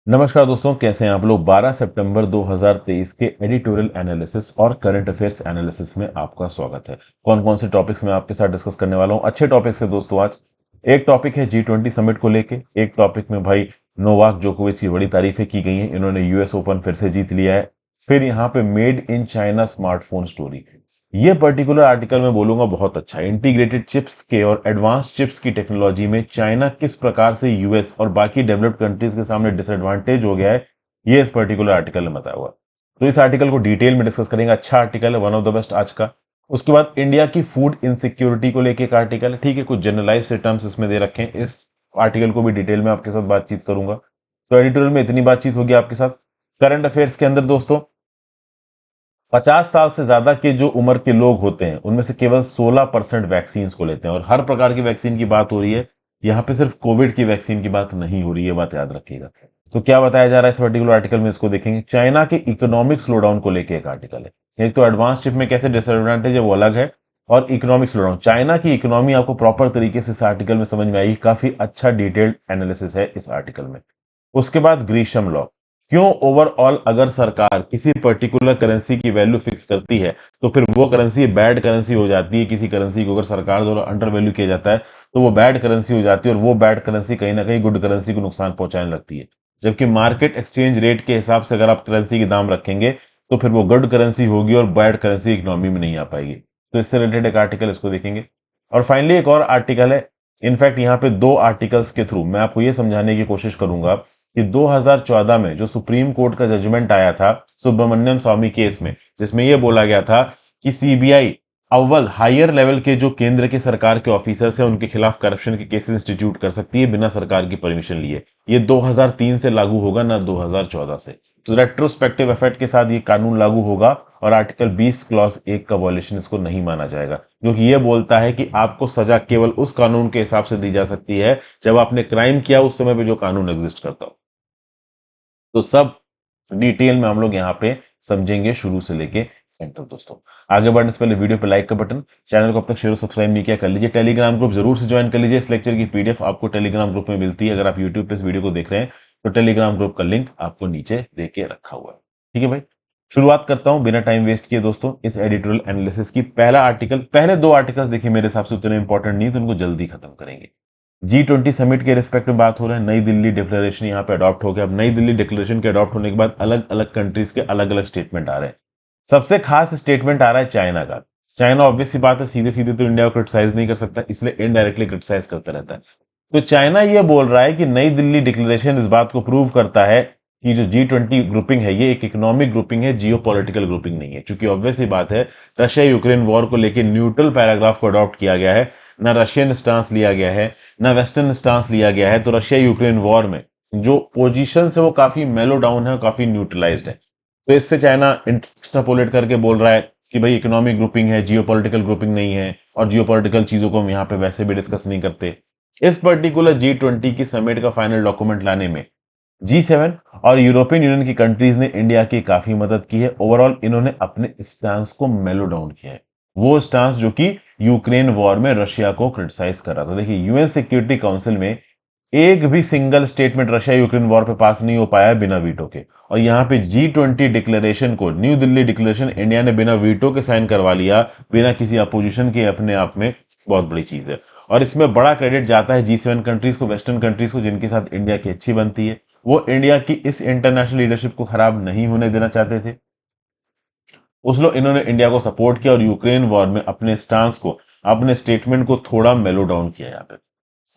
नमस्कार दोस्तों, कैसे हैं आप लोग। 12 सितंबर 2023 के एडिटोरियल एनालिसिस और करंट अफेयर्स एनालिसिस में आपका स्वागत है। कौन कौन से टॉपिक्स में आपके साथ डिस्कस करने वाला हूं, अच्छे टॉपिक्स है दोस्तों। आज एक टॉपिक है G20 समिट को लेके, एक टॉपिक में भाई नोवाक जोकोविच की बड़ी तारीफें की गई हैं, इन्होंने यूएस ओपन फिर से जीत लिया है। फिर यहाँ पे made in China smartphone story, ये पर्टिकुलर आर्टिकल मैं बोलूंगा बहुत अच्छा है। इंटीग्रेटेड चिप्स के और एडवांस चिप्स की टेक्नोलॉजी में चाइना किस प्रकार से यूएस और बाकी डेवलप्ड कंट्रीज के सामने डिसएडवांटेज हो गया है, ये इस पर्टिकुलर आर्टिकल में बताया हुआ है। तो इस आर्टिकल को डिटेल में डिस्कस करेंगे। अच्छा आर्टिकल है, वन ऑफ द बेस्ट आज का। उसके बाद इंडिया की फूड इनसिक्योरिटी को लेकर एक आर्टिकल है, ठीक है, कुछ जनरलाइज टर्म्स इसमें दे रखे हैं। इस आर्टिकल को भी डिटेल में आपके साथ बातचीत करूंगा। तो एडिटोरियल में इतनी बातचीत होगी आपके साथ। करंट अफेयर्स के अंदर दोस्तों, 50 साल से ज्यादा के जो उम्र के लोग होते हैं उनमें से केवल 16% वैक्सीन को लेते हैं, और हर प्रकार की वैक्सीन की बात हो रही है। यहां पे सिर्फ कोविड की वैक्सीन की बात नहीं हो रही है, बात याद रखिएगा। तो क्या बताया जा रहा है इस पर्टिकुलर आर्टिकल में, इसको देखेंगे। चाइना के इकोनॉमिक स्लोडाउन को लेकर एक आर्टिकल है। एक तो एडवांस चिप में कैसे डिसएडवांटेज है वो अलग है, और इकोनॉमिक स्लोडाउन, चाइना की इकोनॉमी आपको प्रॉपर तरीके से इस आर्टिकल में समझ में आएगी। काफी अच्छा डिटेल्ड एनालिसिस है इस आर्टिकल में। उसके बाद ग्रीशम लॉ, क्यों ओवरऑल अगर सरकार किसी पर्टिकुलर करेंसी की वैल्यू फिक्स करती है तो फिर वो करेंसी बैड करेंसी हो जाती है। किसी करेंसी को अगर सरकार द्वारा अंडर वैल्यू किया जाता है तो वो बैड करेंसी हो जाती है, और वो बैड करेंसी कहीं ना कहीं गुड करेंसी को नुकसान पहुंचाने लगती है। जबकि मार्केट एक्सचेंज रेट के हिसाब से अगर आप करेंसी के दाम रखेंगे तो फिर वो गुड करेंसी होगी और बैड करेंसी इकोनॉमी में नहीं आ पाएगी। तो इससे रिलेटेड एक आर्टिकल, इसको देखेंगे। और फाइनली एक और आर्टिकल है। इनफैक्ट यहाँ पे दो आर्टिकल्स के थ्रू मैं आपको ये समझाने की कोशिश करूंगा कि 2014 में जो सुप्रीम कोर्ट का जजमेंट आया था सुब्रमण्यम स्वामी केस में, जिसमें यह बोला गया था कि सीबीआई अव्वल हायर लेवल के जो केंद्र के सरकार के ऑफिसर्स हैं उनके खिलाफ करप्शन के केसेस इंस्टीट्यूट कर सकती है बिना सरकार की परमिशन लिए। ये 2003 से लागू होगा, ना 2014 से। तो रेट्रोस्पेक्टिव इफेक्ट के साथ ये कानून लागू होगा, और आर्टिकल 20 क्लॉज 1 का वॉयलेशन इसको नहीं माना जाएगा, क्योंकि ये बोलता है कि आपको सजा केवल उस कानून के हिसाब से दी जा सकती है जब आपने क्राइम किया, उस समय पे जो कानून एग्जिस्ट करता हो। तो सब डिटेल में हम लोग यहाँ पे समझेंगे शुरू से लेके एंड तक दोस्तों। आगे बढ़ने से पहले वीडियो पे लाइक का बटन, चैनल को अब तक शेयर और सब्सक्राइब नहीं किया कर लीजिए। टेलीग्राम ग्रुप जरूर से ज्वाइन कर लीजिए। इस लेक्चर की पीडीएफ आपको टेलीग्राम ग्रुप में मिलती है। अगर आप यूट्यूब पे इस वीडियो को देख रहे हैं तो टेलीग्राम ग्रुप का लिंक आपको नीचे दे के रखा हुआ है। ठीक है भाई, शुरुआत करता हूं बिना टाइम वेस्ट किए दोस्तों इस एडिटोरियल एनालिसिस की। पहला आर्टिकल, पहले दो आर्टिकल्स देखिए मेरे हिसाब से उतने इंपॉर्टेंट नहीं, तो उनको जल्दी खत्म करेंगे। G20 समिट के रिस्पेक्ट में बात हो रहा है। नई दिल्ली डिक्लेरेशन यहाँ पे अडॉप्ट हो गया। अब नई दिल्ली डिक्लेरेशन के अडॉप्ट होने के बाद अलग अलग कंट्रीज के अलग अलग स्टेटमेंट आ रहे हैं। सबसे खास स्टेटमेंट आ रहा है चाइना का। चाइना ऑब्वियस सी बात है, सीधे सीधे तो इंडिया को क्रिटिसाइज नहीं कर सकता, इसलिए इनडायरेक्टली क्रिटिसाइज करता रहता है। तो चाइना ये बोल रहा है कि नई दिल्ली डिक्लेरेशन इस बात को प्रूव करता है कि जो G20 ग्रुपिंग है ये एक इकोनॉमिक ग्रुपिंग है, जियो पॉलिटिकल ग्रुपिंग नहीं है। क्योंकि ऑब्वियस सी बात है, रशिया यूक्रेन वॉर को लेकर न्यूट्रल पैराग्राफ को अडॉप्ट किया गया है, ना रशियन स्टांस लिया गया है ना वेस्टर्न स्टांस लिया गया है। तो रशिया यूक्रेन वॉर में जो पोजीशन है वो काफी मेलो डाउन है, काफी न्यूट्रलाइज्ड है। तो इससे चाइना एक्स्ट्रापोलेट करके बोल रहा है कि भाई इकोनॉमिक ग्रुपिंग है, जियोपॉलिटिकल ग्रुपिंग नहीं है, और जियोपॉलिटिकल चीजों को हम यहाँ पे वैसे भी डिस्कस नहीं करते। इस पर्टिकुलर G20 की समिट का फाइनल डॉक्यूमेंट लाने में G7 और यूरोपियन यूनियन की कंट्रीज ने इंडिया की काफी मदद की है। ओवरऑल इन्होंने अपने स्टांस को मेलो डाउन किया है, वो स्टांस जो कि यूक्रेन वॉर में रशिया को क्रिटिसाइज कर रहा था। देखिए, यूएन सिक्योरिटी काउंसिल में एक भी single statement Russia Ukraine war पे पास नहीं हो पाया बिना वीटो के, और यहाँ पे G20 डिक्लेरेशन को, न्यू दिल्ली डिक्लेरेशन, इंडिया ने बिना वीटो के साइन करवा लिया, बिना किसी अपोजिशन के। अपने आप में बहुत बड़ी चीज है, और इसमें बड़ा क्रेडिट जाता है G7 कंट्रीज को, वेस्टर्न कंट्रीज को, जिनके साथ इंडिया की अच्छी बनती है। वो इंडिया की इस इंटरनेशनल लीडरशिप को खराब नहीं होने देना चाहते थे, उसलो इन्होंने इंडिया को सपोर्ट किया और यूक्रेन वॉर में अपने स्टांस को, अपने स्टेटमेंट को थोड़ा मेलो डाउन किया। यहाँ पे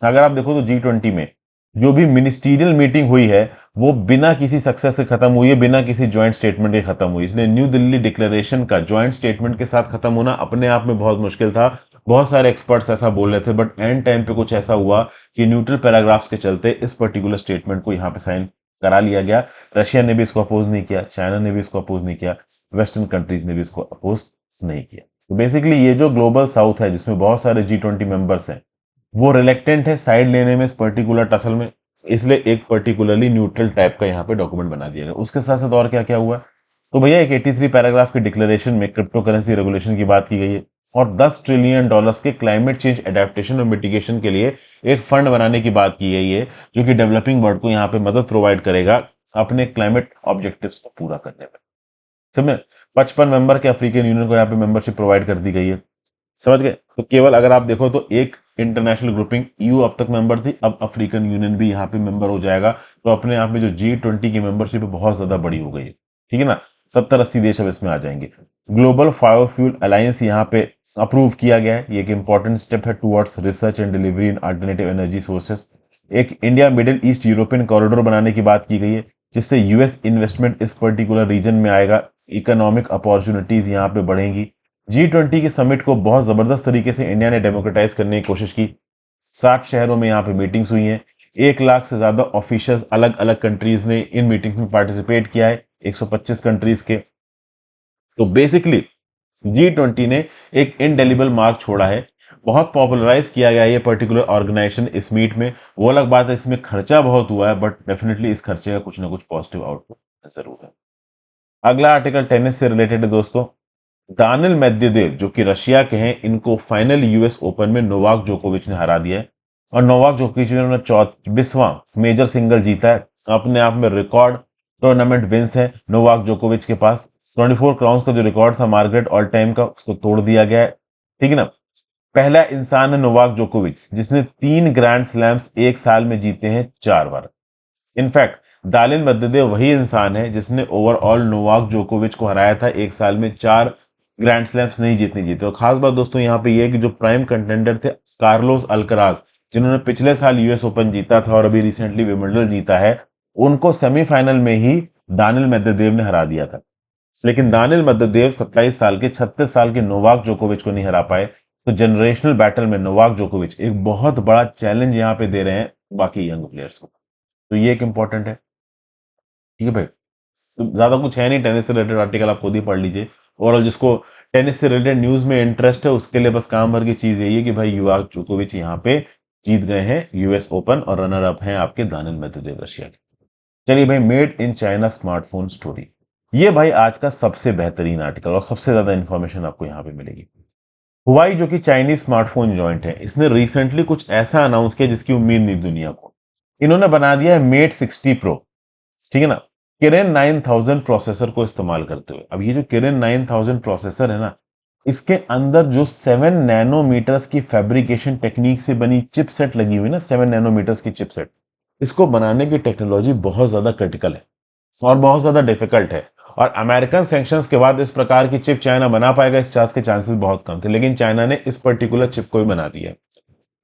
अगर आप देखो तो G20 में जो भी मिनिस्टीरियल मीटिंग हुई है वो बिना किसी सक्सेस से खत्म हुई है, बिना किसी ज्वाइंट स्टेटमेंट के खत्म हुई। इसलिए न्यू दिल्ली डिक्लेरेशन का ज्वाइंट स्टेटमेंट के साथ खत्म होना अपने आप में बहुत मुश्किल था। बहुत सारे एक्सपर्ट्स ऐसा बोल रहे थे, बट एंड टाइम पे कुछ ऐसा हुआ कि न्यूट्रल पैराग्राफ्स के चलते इस पर्टिकुलर स्टेटमेंट को यहाँ पे साइन करा लिया गया। रशिया ने भी इसको अपोज नहीं किया, चाइना ने भी इसको अपोज नहीं किया, वेस्टर्न कंट्रीज ने भी इसको अपोज नहीं किया। तो बेसिकली ये जो ग्लोबल साउथ है जिसमें बहुत सारे G20 मेंबर्स हैं, वो रिलेक्टेंट है साइड लेने में इस पर्टिकुलर टसल में, इसलिए एक पर्टिकुलरली न्यूट्रल टाइप का यहाँ पे डॉक्यूमेंट बना दिया गया। उसके साथ साथ और क्या क्या हुआ, तो भैया एक 83 पैराग्राफ के डिक्लेरेशन में क्रिप्टो करेंसी रेगुलेशन की बात की गई है, और $10 ट्रिलियन के क्लाइमेट चेंज एडेप्टेशन और मिटिगेशन के लिए एक फंड बनाने की बात की गई है, जो कि डेवलपिंग वर्ल्ड को यहाँ पे मदद प्रोवाइड करेगा अपने क्लाइमेट ऑब्जेक्टिव्स को पूरा करने में। समझे? 55 मेंबर के अफ्रीकन यूनियन को यहाँ पे मेंबरशिप प्रोवाइड कर दी गई है। समझ गए? तो केवल अगर आप देखो तो एक इंटरनेशनल ग्रुपिंग ईयू अब तक मेंबर थी, अब अफ्रीकन यूनियन भी यहाँ पे मेंबर हो जाएगा। तो अपने आप में जो G20 की मेंबरशिप है बहुत ज्यादा बड़ी हो गई है। ठीक है ना? 70-80 देश अब इसमें आ जाएंगे। ग्लोबल बायोफ्यूल अलायंस यहाँ पे अप्रूव किया गया है। ये एक इंपॉर्टेंट स्टेप है towards research and delivery in alternative energy sources. एक India Middle East European corridor बनाने की बात की गई है, जिससे यूएस इन्वेस्टमेंट इस पर्टिकुलर रीजन में आएगा, इकोनॉमिक अपॉर्चुनिटीज यहाँ पे बढ़ेंगी। G20 के समिट को बहुत जबरदस्त तरीके से इंडिया ने डेमोक्रेटाइज करने की कोशिश की। 60 शहरों में यहाँ पे मीटिंग्स हुई हैं। 1 लाख से ज्यादा ऑफिशियल्स अलग अलग कंट्रीज ने इन मीटिंग्स में पार्टिसिपेट किया है, 125 कंट्रीज के। तो बेसिकली G20 ने एक इनडेलिबल मार्क छोड़ा है। बहुत पॉपुलराइज किया गया ये पर्टिकुलर ऑर्गेनाइजेशन इस मीट में। वो अलग बात है इसमें खर्चा बहुत हुआ है, बट डेफिनेटली इस खर्चे का कुछ ना कुछ पॉजिटिव आउटपुट जरूर है। अगला आर्टिकल टेनिस से रिलेटेड है दोस्तों। दानिल मेदवेदेव जो कि रशिया के हैं, इनको फाइनल यूएस ओपन में नोवाक जोकोविच ने हरा दिया है। और नोवाक जोकोविच ने 24वां मेजर सिंगल जीता है। अपने आप में रिकॉर्ड टूर्नामेंट विंस है नोवाक जोकोविच के पास। 24 क्राउन्स का जो रिकॉर्ड था मार्गरेट ऑल टाइम का, उसको तोड़ दिया गया है। ठीक है ना? पहला इंसान है नोवाक जोकोविच जिसने 3 ग्रैंड स्लैम्स एक साल में जीते हैं 4 बार। इनफैक्ट दानिल मेदवेदेव वही इंसान है जिसने ओवरऑल नोवाक जोकोविच को हराया था एक साल में 4 ग्रैंड स्लैम्स नहीं जीतने जीते। और खास बात दोस्तों यहाँ पे ये कि जो प्राइम कंटेंडर थे कार्लोस अल्कराज, जिन्होंने पिछले साल यूएस ओपन जीता था और अभी रिसेंटली विंबलडन जीता है, उनको सेमीफाइनल में ही दानिल मेदवेदेव ने हरा दिया था। लेकिन दानिल मेदवेदेव 27 साल के 36 साल के नोवाक जोकोविच को नहीं हरा पाए। तो जनरेशनल बैटल में नोवाक जोकोविच एक बहुत बड़ा चैलेंज यहाँ पे दे रहे हैं बाकी यंग प्लेयर्स को। तो ये एक इंपॉर्टेंट है। ठीक है भाई? तो ज्यादा कुछ है नहीं टेनिस से रिलेटेड आर्टिकल, आप खुद ही पढ़ लीजिए। ओवरऑल जिसको टेनिस से रिलेटेड न्यूज में इंटरेस्ट है उसके लिए बस काम भर की चीज यही है कि भाई नोवाक जोकोविच यहाँ पे जीत गए हैं यूएस ओपन और रनर अप हैं आपके दानिल मेदवेदेव रशिया के। चलिए भाई, made in China smartphone story. ये भाई आज का सबसे बेहतरीन आर्टिकल और सबसे ज्यादा इंफॉर्मेशन आपको यहाँ पे मिलेगी। हुआई जो कि चाइनीज स्मार्टफोन जॉइंट है, इसने रिसेंटली कुछ ऐसा अनाउंस किया जिसकी उम्मीद नहीं दुनिया को। इन्होंने बना दिया है मेट 60 प्रो। ठीक है ना? किरेन 9000 प्रोसेसर को इस्तेमाल करते हुए। अब ये जो किरेन 9000 प्रोसेसर है ना, इसके अंदर जो 7 नैनोमीटर्स की फैब्रिकेशन टेक्निक से बनी चिपसेट लगी हुई ना, 7 नैनोमीटर्स की चिपसेट, इसको बनाने की टेक्नोलॉजी बहुत ज्यादा क्रिटिकल है और बहुत ज्यादा डिफिकल्ट है। और अमेरिकन सैंक्शंस के बाद इस प्रकार की चिप चाइना बना पाएगा इस चांस के चांसेस बहुत कम थे, लेकिन चाइना ने इस पर्टिकुलर चिप को ही बना दिया।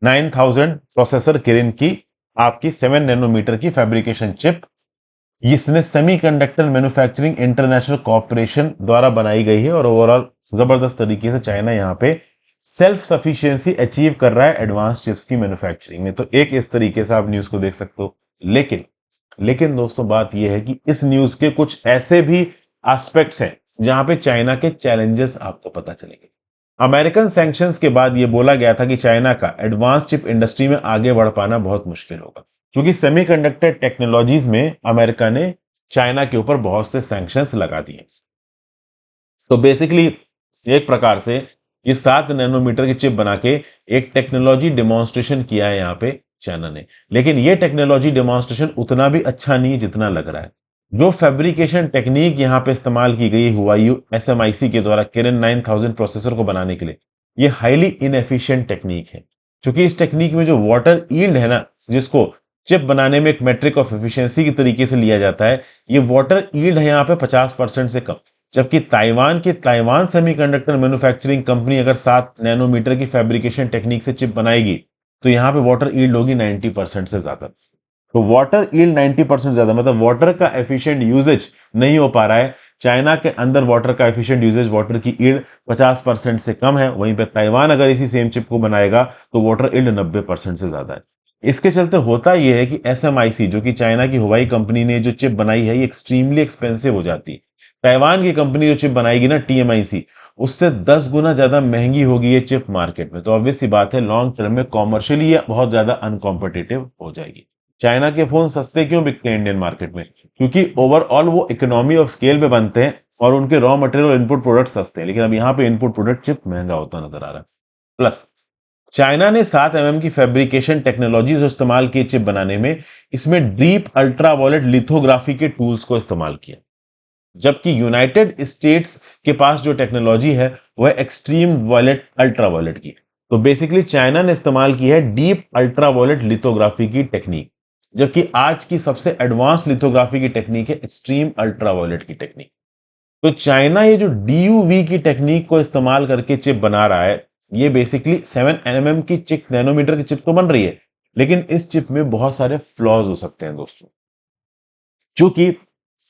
9000 प्रोसेसर किरिन की आपकी 7 नैनोमीटर की फैब्रिकेशन चिप, इसने सेमीकंडक्टर मैन्युफैक्चरिंग इंटरनेशनल कॉर्पोरेशन द्वारा बनाई गई है। और ओवरऑल जबरदस्त तरीके से चाइना यहाँ पे सेल्फ सफिशिएंसी अचीव कर रहा है एडवांस चिप्स की मैन्युफैक्चरिंग में। तो एक इस तरीके से आप न्यूज को देख सकते हो। लेकिन दोस्तों बात यह है कि इस न्यूज के कुछ ऐसे भी एस्पेक्ट्स हैं जहां पे चाइना के चैलेंजेस आपको पता चलेंगे। अमेरिकन सैंक्शंस के बाद यह बोला गया था कि चाइना का एडवांस चिप इंडस्ट्री में आगे बढ़ पाना बहुत मुश्किल होगा, क्योंकि सेमीकंडक्टर टेक्नोलॉजीज में अमेरिका ने चाइना के ऊपर बहुत से सैंक्शंस लगा दिए। तो बेसिकली एक प्रकार से ये 7 नैनोमीटर की चिप बना के एक टेक्नोलॉजी डेमोन्स्ट्रेशन किया है यहाँ पे चाइना ने। लेकिन ये टेक्नोलॉजी डेमोन्स्ट्रेशन उतना भी अच्छा नहीं है जितना लग रहा है। जो फैब्रिकेशन टेक्निक यहाँ पे इस्तेमाल की गई हुआई एसएमआईसी के द्वारा किरण 9000 प्रोसेसर को बनाने के लिए, ये हाईली इनएफिशिएंट टेक्निक है। क्योंकि इस टेक्निक में जो वाटर ईल्ड है ना, जिसको चिप बनाने में एक मेट्रिक ऑफ एफिशिएंसी की तरीके से लिया जाता है, ये वाटर ईल्ड है यहाँ पे 50% से कम। जबकि ताइवान सेमीकंडक्टर मैन्युफैक्चरिंग कंपनी अगर 7 नैनोमीटर की फैब्रिकेशन टेक्निक से चिप बनाएगी तो यहाँ पे वाटर ईल्ड होगी 90% से ज्यादा। तो वाटर ईल्ड 90% ज्यादा मतलब वाटर का एफिशिएंट यूजेज नहीं हो पा रहा है। चाइना के अंदर वाटर का एफिशिएंट यूजेज, वाटर की ईल्ड 50% से कम है। वहीं पे ताइवान अगर इसी सेम चिप को बनाएगा तो वाटर ईल्ड 90% से ज्यादा है। इसके चलते होता यह है कि एसएमआईसी जो कि चाइना की हुआई कंपनी ने जो चिप बनाई है, ये एक्सट्रीमली एक्सपेंसिव हो जाती है। ताइवान की कंपनी जो चिप बनाएगी ना टीएमआईसी, उससे 10 गुना ज्यादा महंगी होगी ये चिप मार्केट में। तो ऑब्वियस सी बात है लॉन्ग टर्म में कॉमर्शियली ये बहुत ज्यादा अनकॉम्पिटिटिव हो जाएगी। चाइना के फोन सस्ते क्यों बिकते हैं इंडियन मार्केट में? क्योंकि ओवरऑल वो इकोनॉमी ऑफ स्केल पे बनते हैं और उनके रॉ मटेरियल इनपुट प्रोडक्ट सस्ते हैं। लेकिन अब यहाँ पे इनपुट प्रोडक्ट चिप महंगा होता नजर आ रहा है। प्लस चाइना ने 7 की फैब्रिकेशन टेक्नोलॉजी जो इस्तेमाल की चिप बनाने में, इसमें डीप अल्ट्रावायलेट लिथोग्राफी के टूल्स को इस्तेमाल किया। जबकि यूनाइटेड स्टेट्स के पास जो टेक्नोलॉजी है वह एक्सट्रीम वायलेट अल्ट्रावायलेट की। तो बेसिकली चाइना ने इस्तेमाल की है डीप अल्ट्रावायलेट लिथोग्राफी की टेक्निक, जबकि आज की सबसे एडवांस लिथोग्राफी की टेक्निक है एक्सट्रीम अल्ट्रावायलेट की टेक्निक। तो चाइना ये जो डीयूवी की टेक्निक को इस्तेमाल करके चिप बना रहा है, ये बेसिकली 7 की चिप, नैनोमीटर की चिप तो बन रही है, लेकिन इस चिप में बहुत सारे फ्लॉज हो सकते हैं दोस्तों। चूंकि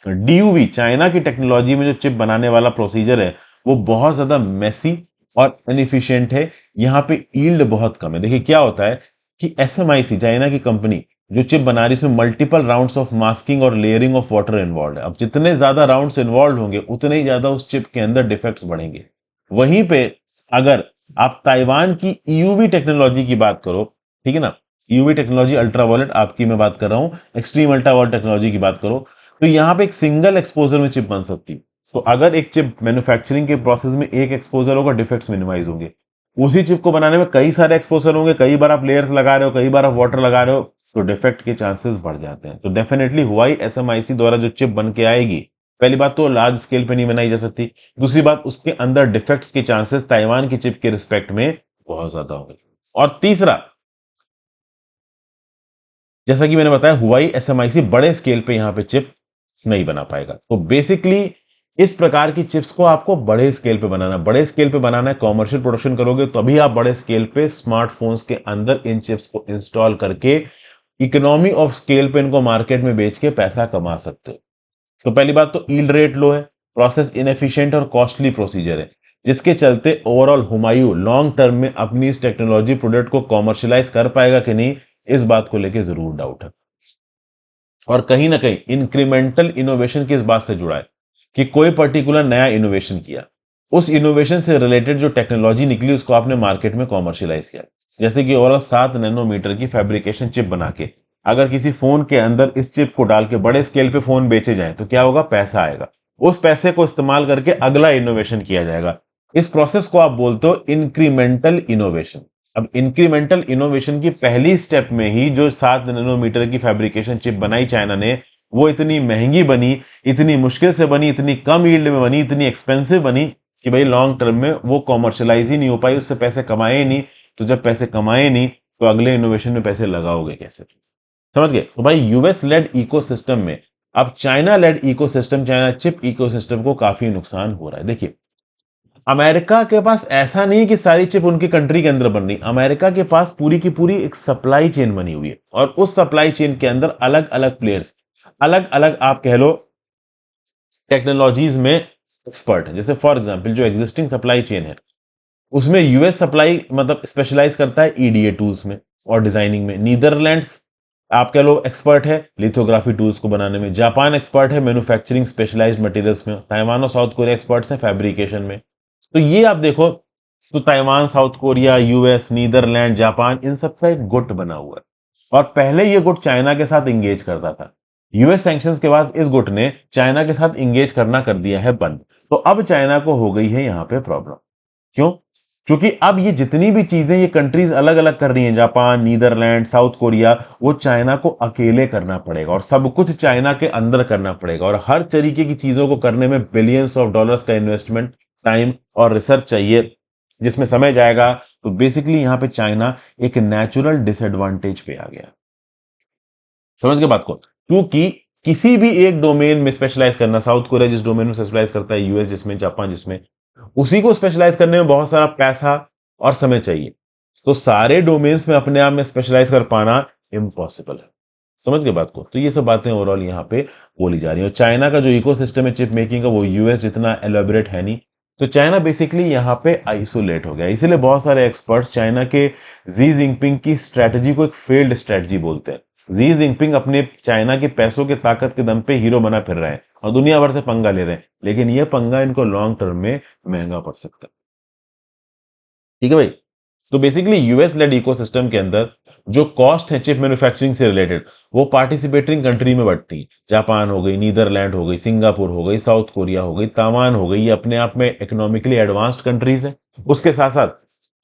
डीयूवी चाइना की टेक्नोलॉजी में जो चिप बनाने वाला प्रोसीजर है वो बहुत ज्यादा मेसी और इनएफिशिएंट है। यहाँ पे यील्ड बहुत कम है। देखिए क्या होता है कि एसएमआईसी चाइना की कंपनी जो चिप बना रही है उसमें मल्टीपल राउंड्स ऑफ मास्किंग और लेयरिंग ऑफ वाटर इन्वॉल्व है। अब जितने ज्यादा राउंड्स इन्वॉल्व होंगे उतने ही ज्यादा उस चिप के अंदर डिफेक्ट्स बढ़ेंगे। वहीं पे अगर आप ताइवान की ईयूवी टेक्नोलॉजी की बात करो, ठीक है ना, यूवी टेक्नोलॉजी अल्ट्रावायलेट आपकी मैं बात कर रहा हूं, एक्सट्रीम अल्ट्रावायलेट टेक्नोलॉजी की बात करो, तो यहां पे एक सिंगल एक्सपोजर में चिप बन सकती है। तो अगर एक चिप मैन्युफैक्चरिंग के प्रोसेस में एक एक्सपोजर होगा, डिफेक्ट्स मिनिमाइज होंगे। उसी चिप को बनाने में कई सारे एक्सपोजर होंगे, कई बार आप लेयर्स लगा रहे हो, कई बार आप वाटर लगा रहे हो, तो डिफेक्ट के चांसेस बढ़ जाते हैं। तो डेफिनेटली हुआई एसएमआईसी द्वारा जो चिप बन के आएगी, पहली बात तो लार्ज स्केल पे नहीं बनाई जा सकती, दूसरी बात उसके अंदर डिफेक्ट्स के चांसेस ताइवान की चिप के रिस्पेक्ट में बहुत ज्यादा होंगे। और तीसरा, जैसा कि मैंने बताया, हुआई एसएमआईसी बड़े स्केल पे यहां पे चिप नहीं बना पाएगा। तो बेसिकली इस प्रकार की चिप्स को आपको बड़े स्केल पे बनाना, बड़े स्केल पे बनाना है, कॉमर्शियल प्रोडक्शन करोगे तभी आप बड़े स्केल पे स्मार्टफोन्स के अंदर इन चिप्स को इंस्टॉल करके इकोनॉमी ऑफ स्केल पे इनको मार्केट में बेच के पैसा कमा सकते हो। तो पहली बात तो यील्ड रेट लो है, प्रोसेस इनएफिशिएंट और कॉस्टली प्रोसीजर है, जिसके चलते ओवरऑल हुमायूं लॉन्ग टर्म में अपनी इस टेक्नोलॉजी प्रोडक्ट को कॉमर्शियलाइज कर पाएगा कि नहीं, इस बात को लेकर जरूर डाउट है। और कहीं ना कहीं इंक्रीमेंटल इनोवेशन किस बात से जुड़ा है कि कोई पर्टिकुलर नया इनोवेशन किया, उस इनोवेशन से रिलेटेड जो टेक्नोलॉजी निकली उसको आपने मार्केट में कॉमर्शियलाइज किया। जैसे कि ओवरऑल 7 नैनोमीटर की फैब्रिकेशन चिप बना के अगर किसी फोन के अंदर इस चिप को डाल के बड़े स्केल पे फोन बेचे जाए तो क्या होगा, पैसा आएगा। उस पैसे को इस्तेमाल करके अगला इनोवेशन किया जाएगा। इस प्रोसेस को आप बोलते हो इंक्रीमेंटल इनोवेशन। अब इंक्रीमेंटल इनोवेशन की पहली स्टेप में ही जो 7 नैनोमीटर की फैब्रिकेशन चिप बनाई चाइना ने, वो इतनी महंगी बनी, इतनी मुश्किल से बनी, इतनी कम यील्ड में बनी, इतनी एक्सपेंसिव बनी कि भाई लॉन्ग टर्म में वो कॉमर्शियलाइज ही नहीं हो पाई, उससे पैसे कमाए ही नहीं। तो जब पैसे कमाए नहीं तो अगले इनोवेशन में पैसे लगाओगे कैसे? समझ गए? तो भाई यूएस लेड इकोसिस्टम में अब China led ecosystem, China chip ecosystem को काफी नुकसान हो रहा है। देखिए अमेरिका के पास ऐसा नहीं कि सारी चिप उनकी कंट्री के अंदर बन रही, अमेरिका के पास पूरी की पूरी एक सप्लाई चेन बनी हुई है और उस सप्लाई चेन के अंदर अलग अलग प्लेयर्स, अलग अलग आप कह लो टेक्नोलॉजीज में एक्सपर्ट है। जैसे फॉर एग्जांपल जो एग्जिस्टिंग सप्लाई चेन है उसमें यूएस सप्लाई मतलब स्पेशलाइज करता है ईडीए टूल्स में और डिजाइनिंग में, नीदरलैंड्स आप कह लो एक्सपर्ट है लिथोग्राफी टूल्स को बनाने में, जापान एक्सपर्ट है मैन्युफैक्चरिंग स्पेशलाइज्ड मटेरियल्स में, ताइवान और साउथ कोरिया एक्सपर्ट्स हैं फैब्रिकेशन में। तो ये आप देखो, तो Taiwan, South Korea, US, Netherlands, Japan, इन सब का एक गुट बना हुआ है और पहले ये गुट चाइना के साथ इंगेज करता था। यूएस सैंक्शंस के बाद इस गुट ने चाइना के साथ इंगेज करना कर दिया है बंद। तो अब चाइना को हो गई है यहां पे प्रॉब्लम। क्यों? क्योंकि अब ये जितनी भी चीजें ये कंट्रीज अलग अलग कर रही हैं, जापान, नीदरलैंड, साउथ कोरिया, वो चाइना को अकेले करना पड़ेगा और सब कुछ चाइना के अंदर करना पड़ेगा और हर तरीके की चीजों को करने में बिलियंस ऑफ डॉलर्स का इन्वेस्टमेंट, टाइम और रिसर्च चाहिए, जिसमें समय जाएगा। तो बेसिकली यहां पे चाइना एक नेचुरल डिसएडवांटेज पे आ गया। समझ गए बात को? क्योंकि किसी भी एक डोमेन में स्पेशलाइज करना, साउथ कोरिया जिस डोमेन में स्पेशलाइज करता है, यूएस जिसमें, जापान जिसमें, उसी को स्पेशलाइज करने में बहुत सारा पैसा और समय चाहिए। तो सारे डोमेन्स में अपने आप में स्पेशलाइज कर पाना इम्पॉसिबल है। समझ गए बात को? तो ये सब बातें ओवरऑल यहाँ पे बोली जा रही है। और चाइना का जो इकोसिस्टम है चिप मेकिंग का वो यूएस जितना एलोबरेट है नहीं। तो चाइना बेसिकली यहाँ पे आइसोलेट हो गया। इसीलिए बहुत सारे एक्सपर्ट्स चाइना के जी जिनपिंग की स्ट्रैटेजी को एक फेल्ड स्ट्रैटेजी बोलते हैं। जी जिनपिंग अपने चाइना के पैसों के ताकत के दम पे हीरो बना फिर रहे हैं और दुनिया भर से पंगा ले रहे हैं, लेकिन ये पंगा इनको लॉन्ग टर्म में महंगा पड़ सकता है। ठीक है भाई? तो बेसिकली यूएस लेड इकोसिस्टम के अंदर जो कॉस्ट है चिप मैन्युफैक्चरिंग से रिलेटेड, वो पार्टिसिपेटिंग कंट्री में बढ़ती है। जापान हो गई, नीदरलैंड हो गई, सिंगापुर हो गई, साउथ कोरिया हो गई, ताइवान हो गई, ये अपने आप में इकोनॉमिकली एडवांस्ड कंट्रीज है। उसके साथ साथ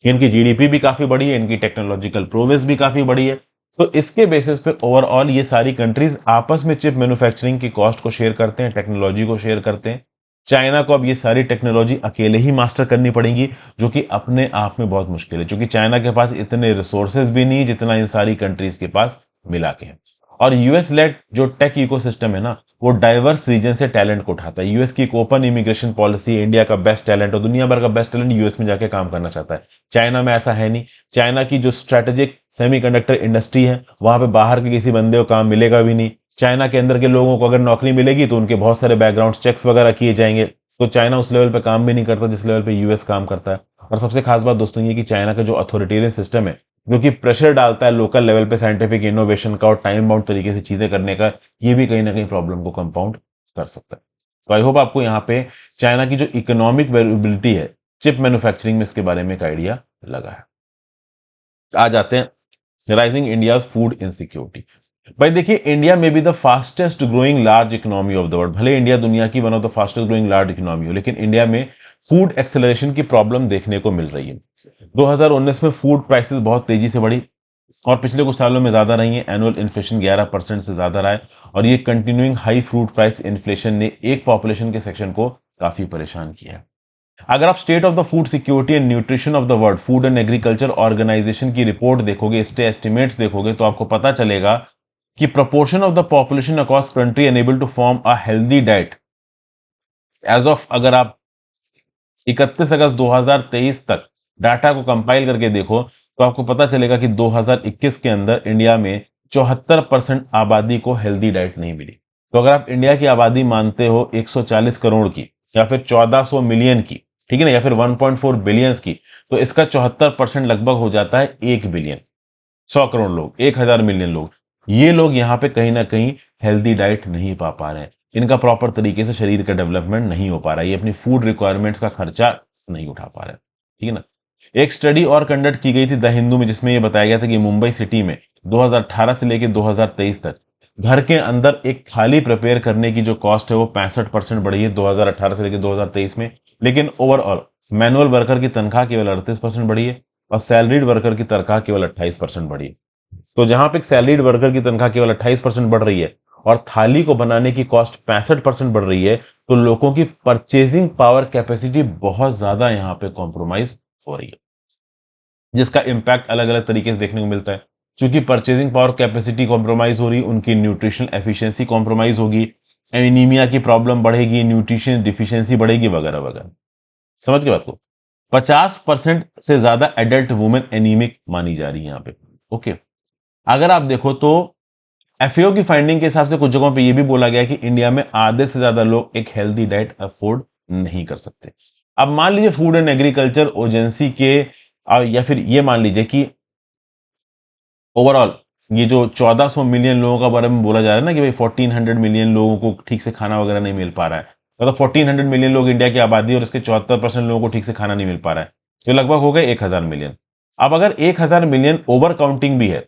इनकी जीडीपी भी काफी बड़ी है, इनकी टेक्नोलॉजिकल प्रोग्रेस भी काफी बड़ी है। तो इसके बेसिस पे ओवरऑल ये सारी कंट्रीज आपस में चिप मैन्युफैक्चरिंग की कॉस्ट को शेयर करते हैं, टेक्नोलॉजी को शेयर करते हैं। चाइना को अब ये सारी टेक्नोलॉजी अकेले ही मास्टर करनी पड़ेगी, जो कि अपने आप में बहुत मुश्किल है, क्योंकि चाइना के पास इतने रिसोर्सेज भी नहीं जितना इन सारी कंट्रीज के पास मिला के है। और यूएस लेड जो टेक इकोसिस्टम है ना, वो डाइवर्स रीजन से टैलेंट को उठाता है। यूएस की एक ओपन इमिग्रेशन पॉलिसी, इंडिया का बेस्ट टैलेंट और दुनिया भर का बेस्ट टैलेंट यूएस में जाके काम करना चाहता है। चाइना में ऐसा है नहीं। चाइना की जो स्ट्रेटेजिक सेमीकंडक्टर इंडस्ट्री है, वहां पे बाहर के किसी बंदे को काम मिलेगा भी नहीं। चाइना के अंदर के लोगों को अगर नौकरी मिलेगी तो उनके बहुत सारे बैकग्राउंड चेक्स वगैरह किए जाएंगे। तो चाइना उस लेवल पे काम भी नहीं करता जिस लेवल पे यूएस काम करता है। और सबसे खास बात दोस्तों ये कि चाइना का जो अथॉरिटेरियन सिस्टम है, जो कि प्रेशर डालता है लोकल लेवल पे साइंटिफिक इनोवेशन का और टाइम बाउंड तरीके से चीजें करने का, ये भी कहीं ना कहीं प्रॉब्लम को कंपाउंड कर सकता है। तो आई होप आपको यहाँ पे चाइना की जो इकोनॉमिक वेरिएबिलिटी है चिप मैन्युफैक्चरिंग में, इसके बारे में एक आइडिया लगा है। आ जाते हैं राइजिंग इंडिया फूड इनसिक्योरिटी। भाई देखिए, इंडिया में be the fastest growing large economy of the world. भले इंडिया दुनिया की one of the fastest growing large economy हो, लेकिन इंडिया में फूड एक्सेलरेशन की प्रॉब्लम देखने को मिल रही है। 2019 में फूड प्राइसेस बहुत तेजी से बढ़ी और पिछले कुछ सालों में ज्यादा रही है। एनुअल इन्फ्लेशन 11% से ज्यादा रहा है और ये continuing high food price inflation ने एक पॉपुलेशन के सेक्शन को काफी परेशान किया है। अगर आप state of the food security and nutrition of the world food and agriculture organisation की रिपोर्ट देखोगे, इसके एस्टिमेट्स देखोगे, तो आपको पता चलेगा कि proportion of the population across country unable to form a healthy diet as of, अगर आप 31 अगस्त 2023 तक डाटा को कंपाइल करके देखो तो आपको पता चलेगा कि 2021 के अंदर इंडिया में 74% आबादी को हेल्दी डाइट नहीं मिली। तो अगर आप इंडिया की आबादी मानते हो 140 करोड़ की या फिर 1400 मिलियन की, ठीक है ना, या फिर 1.4 बिलियंस की, तो इसका 74% लगभग हो जाता है 1 बिलियन। 100 करोड़ लोग, 1000 मिलियन लोग, ये लोग यहाँ पे कहीं ना कहीं हेल्दी डाइट नहीं पा रहे हैं। इनका प्रॉपर तरीके से शरीर का डेवलपमेंट नहीं हो पा रहा है, ये अपनी फूड रिक्वायरमेंट्स का खर्चा नहीं उठा पा रहे हैं, ठीक है ना। एक स्टडी और कंडक्ट की गई थी द हिंदू में, जिसमें यह बताया गया था कि मुंबई सिटी में 2018 से लेकर 2023 तक घर के अंदर एक थाली प्रिपेयर करने की जो कॉस्ट है वो 65% बढ़ी है 2018 से लेकर 2023 में। लेकिन ओवरऑल मैनुअल वर्कर की तनख्वाह केवल 38% बढ़ी है और सैलरीड वर्कर की तनख्वाह केवल 28% बढ़ी है। तो जहां पे एक सैलरीड वर्कर की तनख्वाह केवल 28% बढ़ रही है और थाली को बनाने की कॉस्ट 65% बढ़ रही है, तो लोगों की परचेजिंग पावर कैपेसिटी बहुत ज्यादा यहां पे कॉम्प्रोमाइज हो रही है, जिसका इंपैक्ट अलग अलग तरीके से देखने को मिलता है। क्योंकि परचेजिंग पावर कैपेसिटी कॉम्प्रोमाइज हो रही, उनकी न्यूट्रिशनल एफिशिएंसी कॉम्प्रोमाइज होगी, एनीमिया की प्रॉब्लम बढ़ेगी, न्यूट्रिशन डिफिशियंसी बढ़ेगी, वगैरह वगैरह। समझ गए बात को। 50% से ज्यादा एडल्ट वुमेन एनीमिक मानी जा रही है यहाँ पे। ओके, अगर आप देखो तो एफएओ की फाइंडिंग के हिसाब से कुछ जगहों पे ये भी बोला गया कि इंडिया में आधे से ज्यादा लोग एक हेल्दी डाइट अफोर्ड नहीं कर सकते। अब मान लीजिए फूड एंड एग्रीकल्चर एजेंसी के या फिर ये मान लीजिए कि ओवरऑल ये जो 1400 मिलियन लोगों का बारे में बोला जा रहा है ना कि भाई 1400 मिलियन लोगों को ठीक से खाना वगैरह नहीं मिल पा रहा है, मतलब 1400 मिलियन लोग इंडिया की आबादी और इसके 74% लोगों को ठीक से खाना नहीं मिल पा रहा है, तो लगभग हो गए 1000 मिलियन। अब अगर 1000 मिलियन ओवर काउंटिंग भी है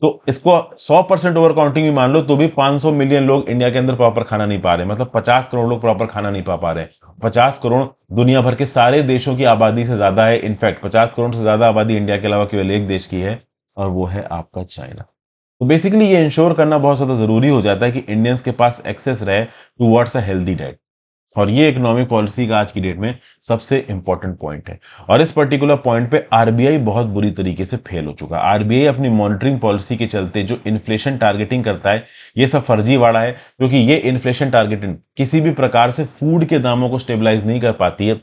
तो इसको 100% ओवर काउंटिंग भी मान लो तो भी 500 मिलियन लोग इंडिया के अंदर प्रॉपर खाना नहीं पा रहे, मतलब 50 करोड़ लोग प्रॉपर खाना नहीं पा रहे हैं। 50 करोड़ दुनिया भर के सारे देशों की आबादी से ज्यादा है। इनफैक्ट 50 करोड़ से ज्यादा आबादी इंडिया के अलावा केवल एक देश की है और वो है आपका चाइना। तो बेसिकली ये इंश्योर करना बहुत ज्यादा जरूरी हो जाता है कि इंडियंस के पास एक्सेस रहे टूवर्ड्स अ हेल्दी डाइट, और ये इकोनॉमिक पॉलिसी का आज की डेट में सबसे इंपॉर्टेंट पॉइंट है। और इस पर्टिकुलर पॉइंट पे आरबीआई बहुत बुरी तरीके से फेल हो चुका है। आरबीआई अपनी मॉनिटरिंग पॉलिसी के चलते जो इन्फ्लेशन टारगेटिंग करता है ये सब फर्जीवाड़ा है, क्योंकि ये इन्फ्लेशन टारगेटिंग किसी भी प्रकार से फूड के दामों को स्टेबलाइज नहीं कर पाती है।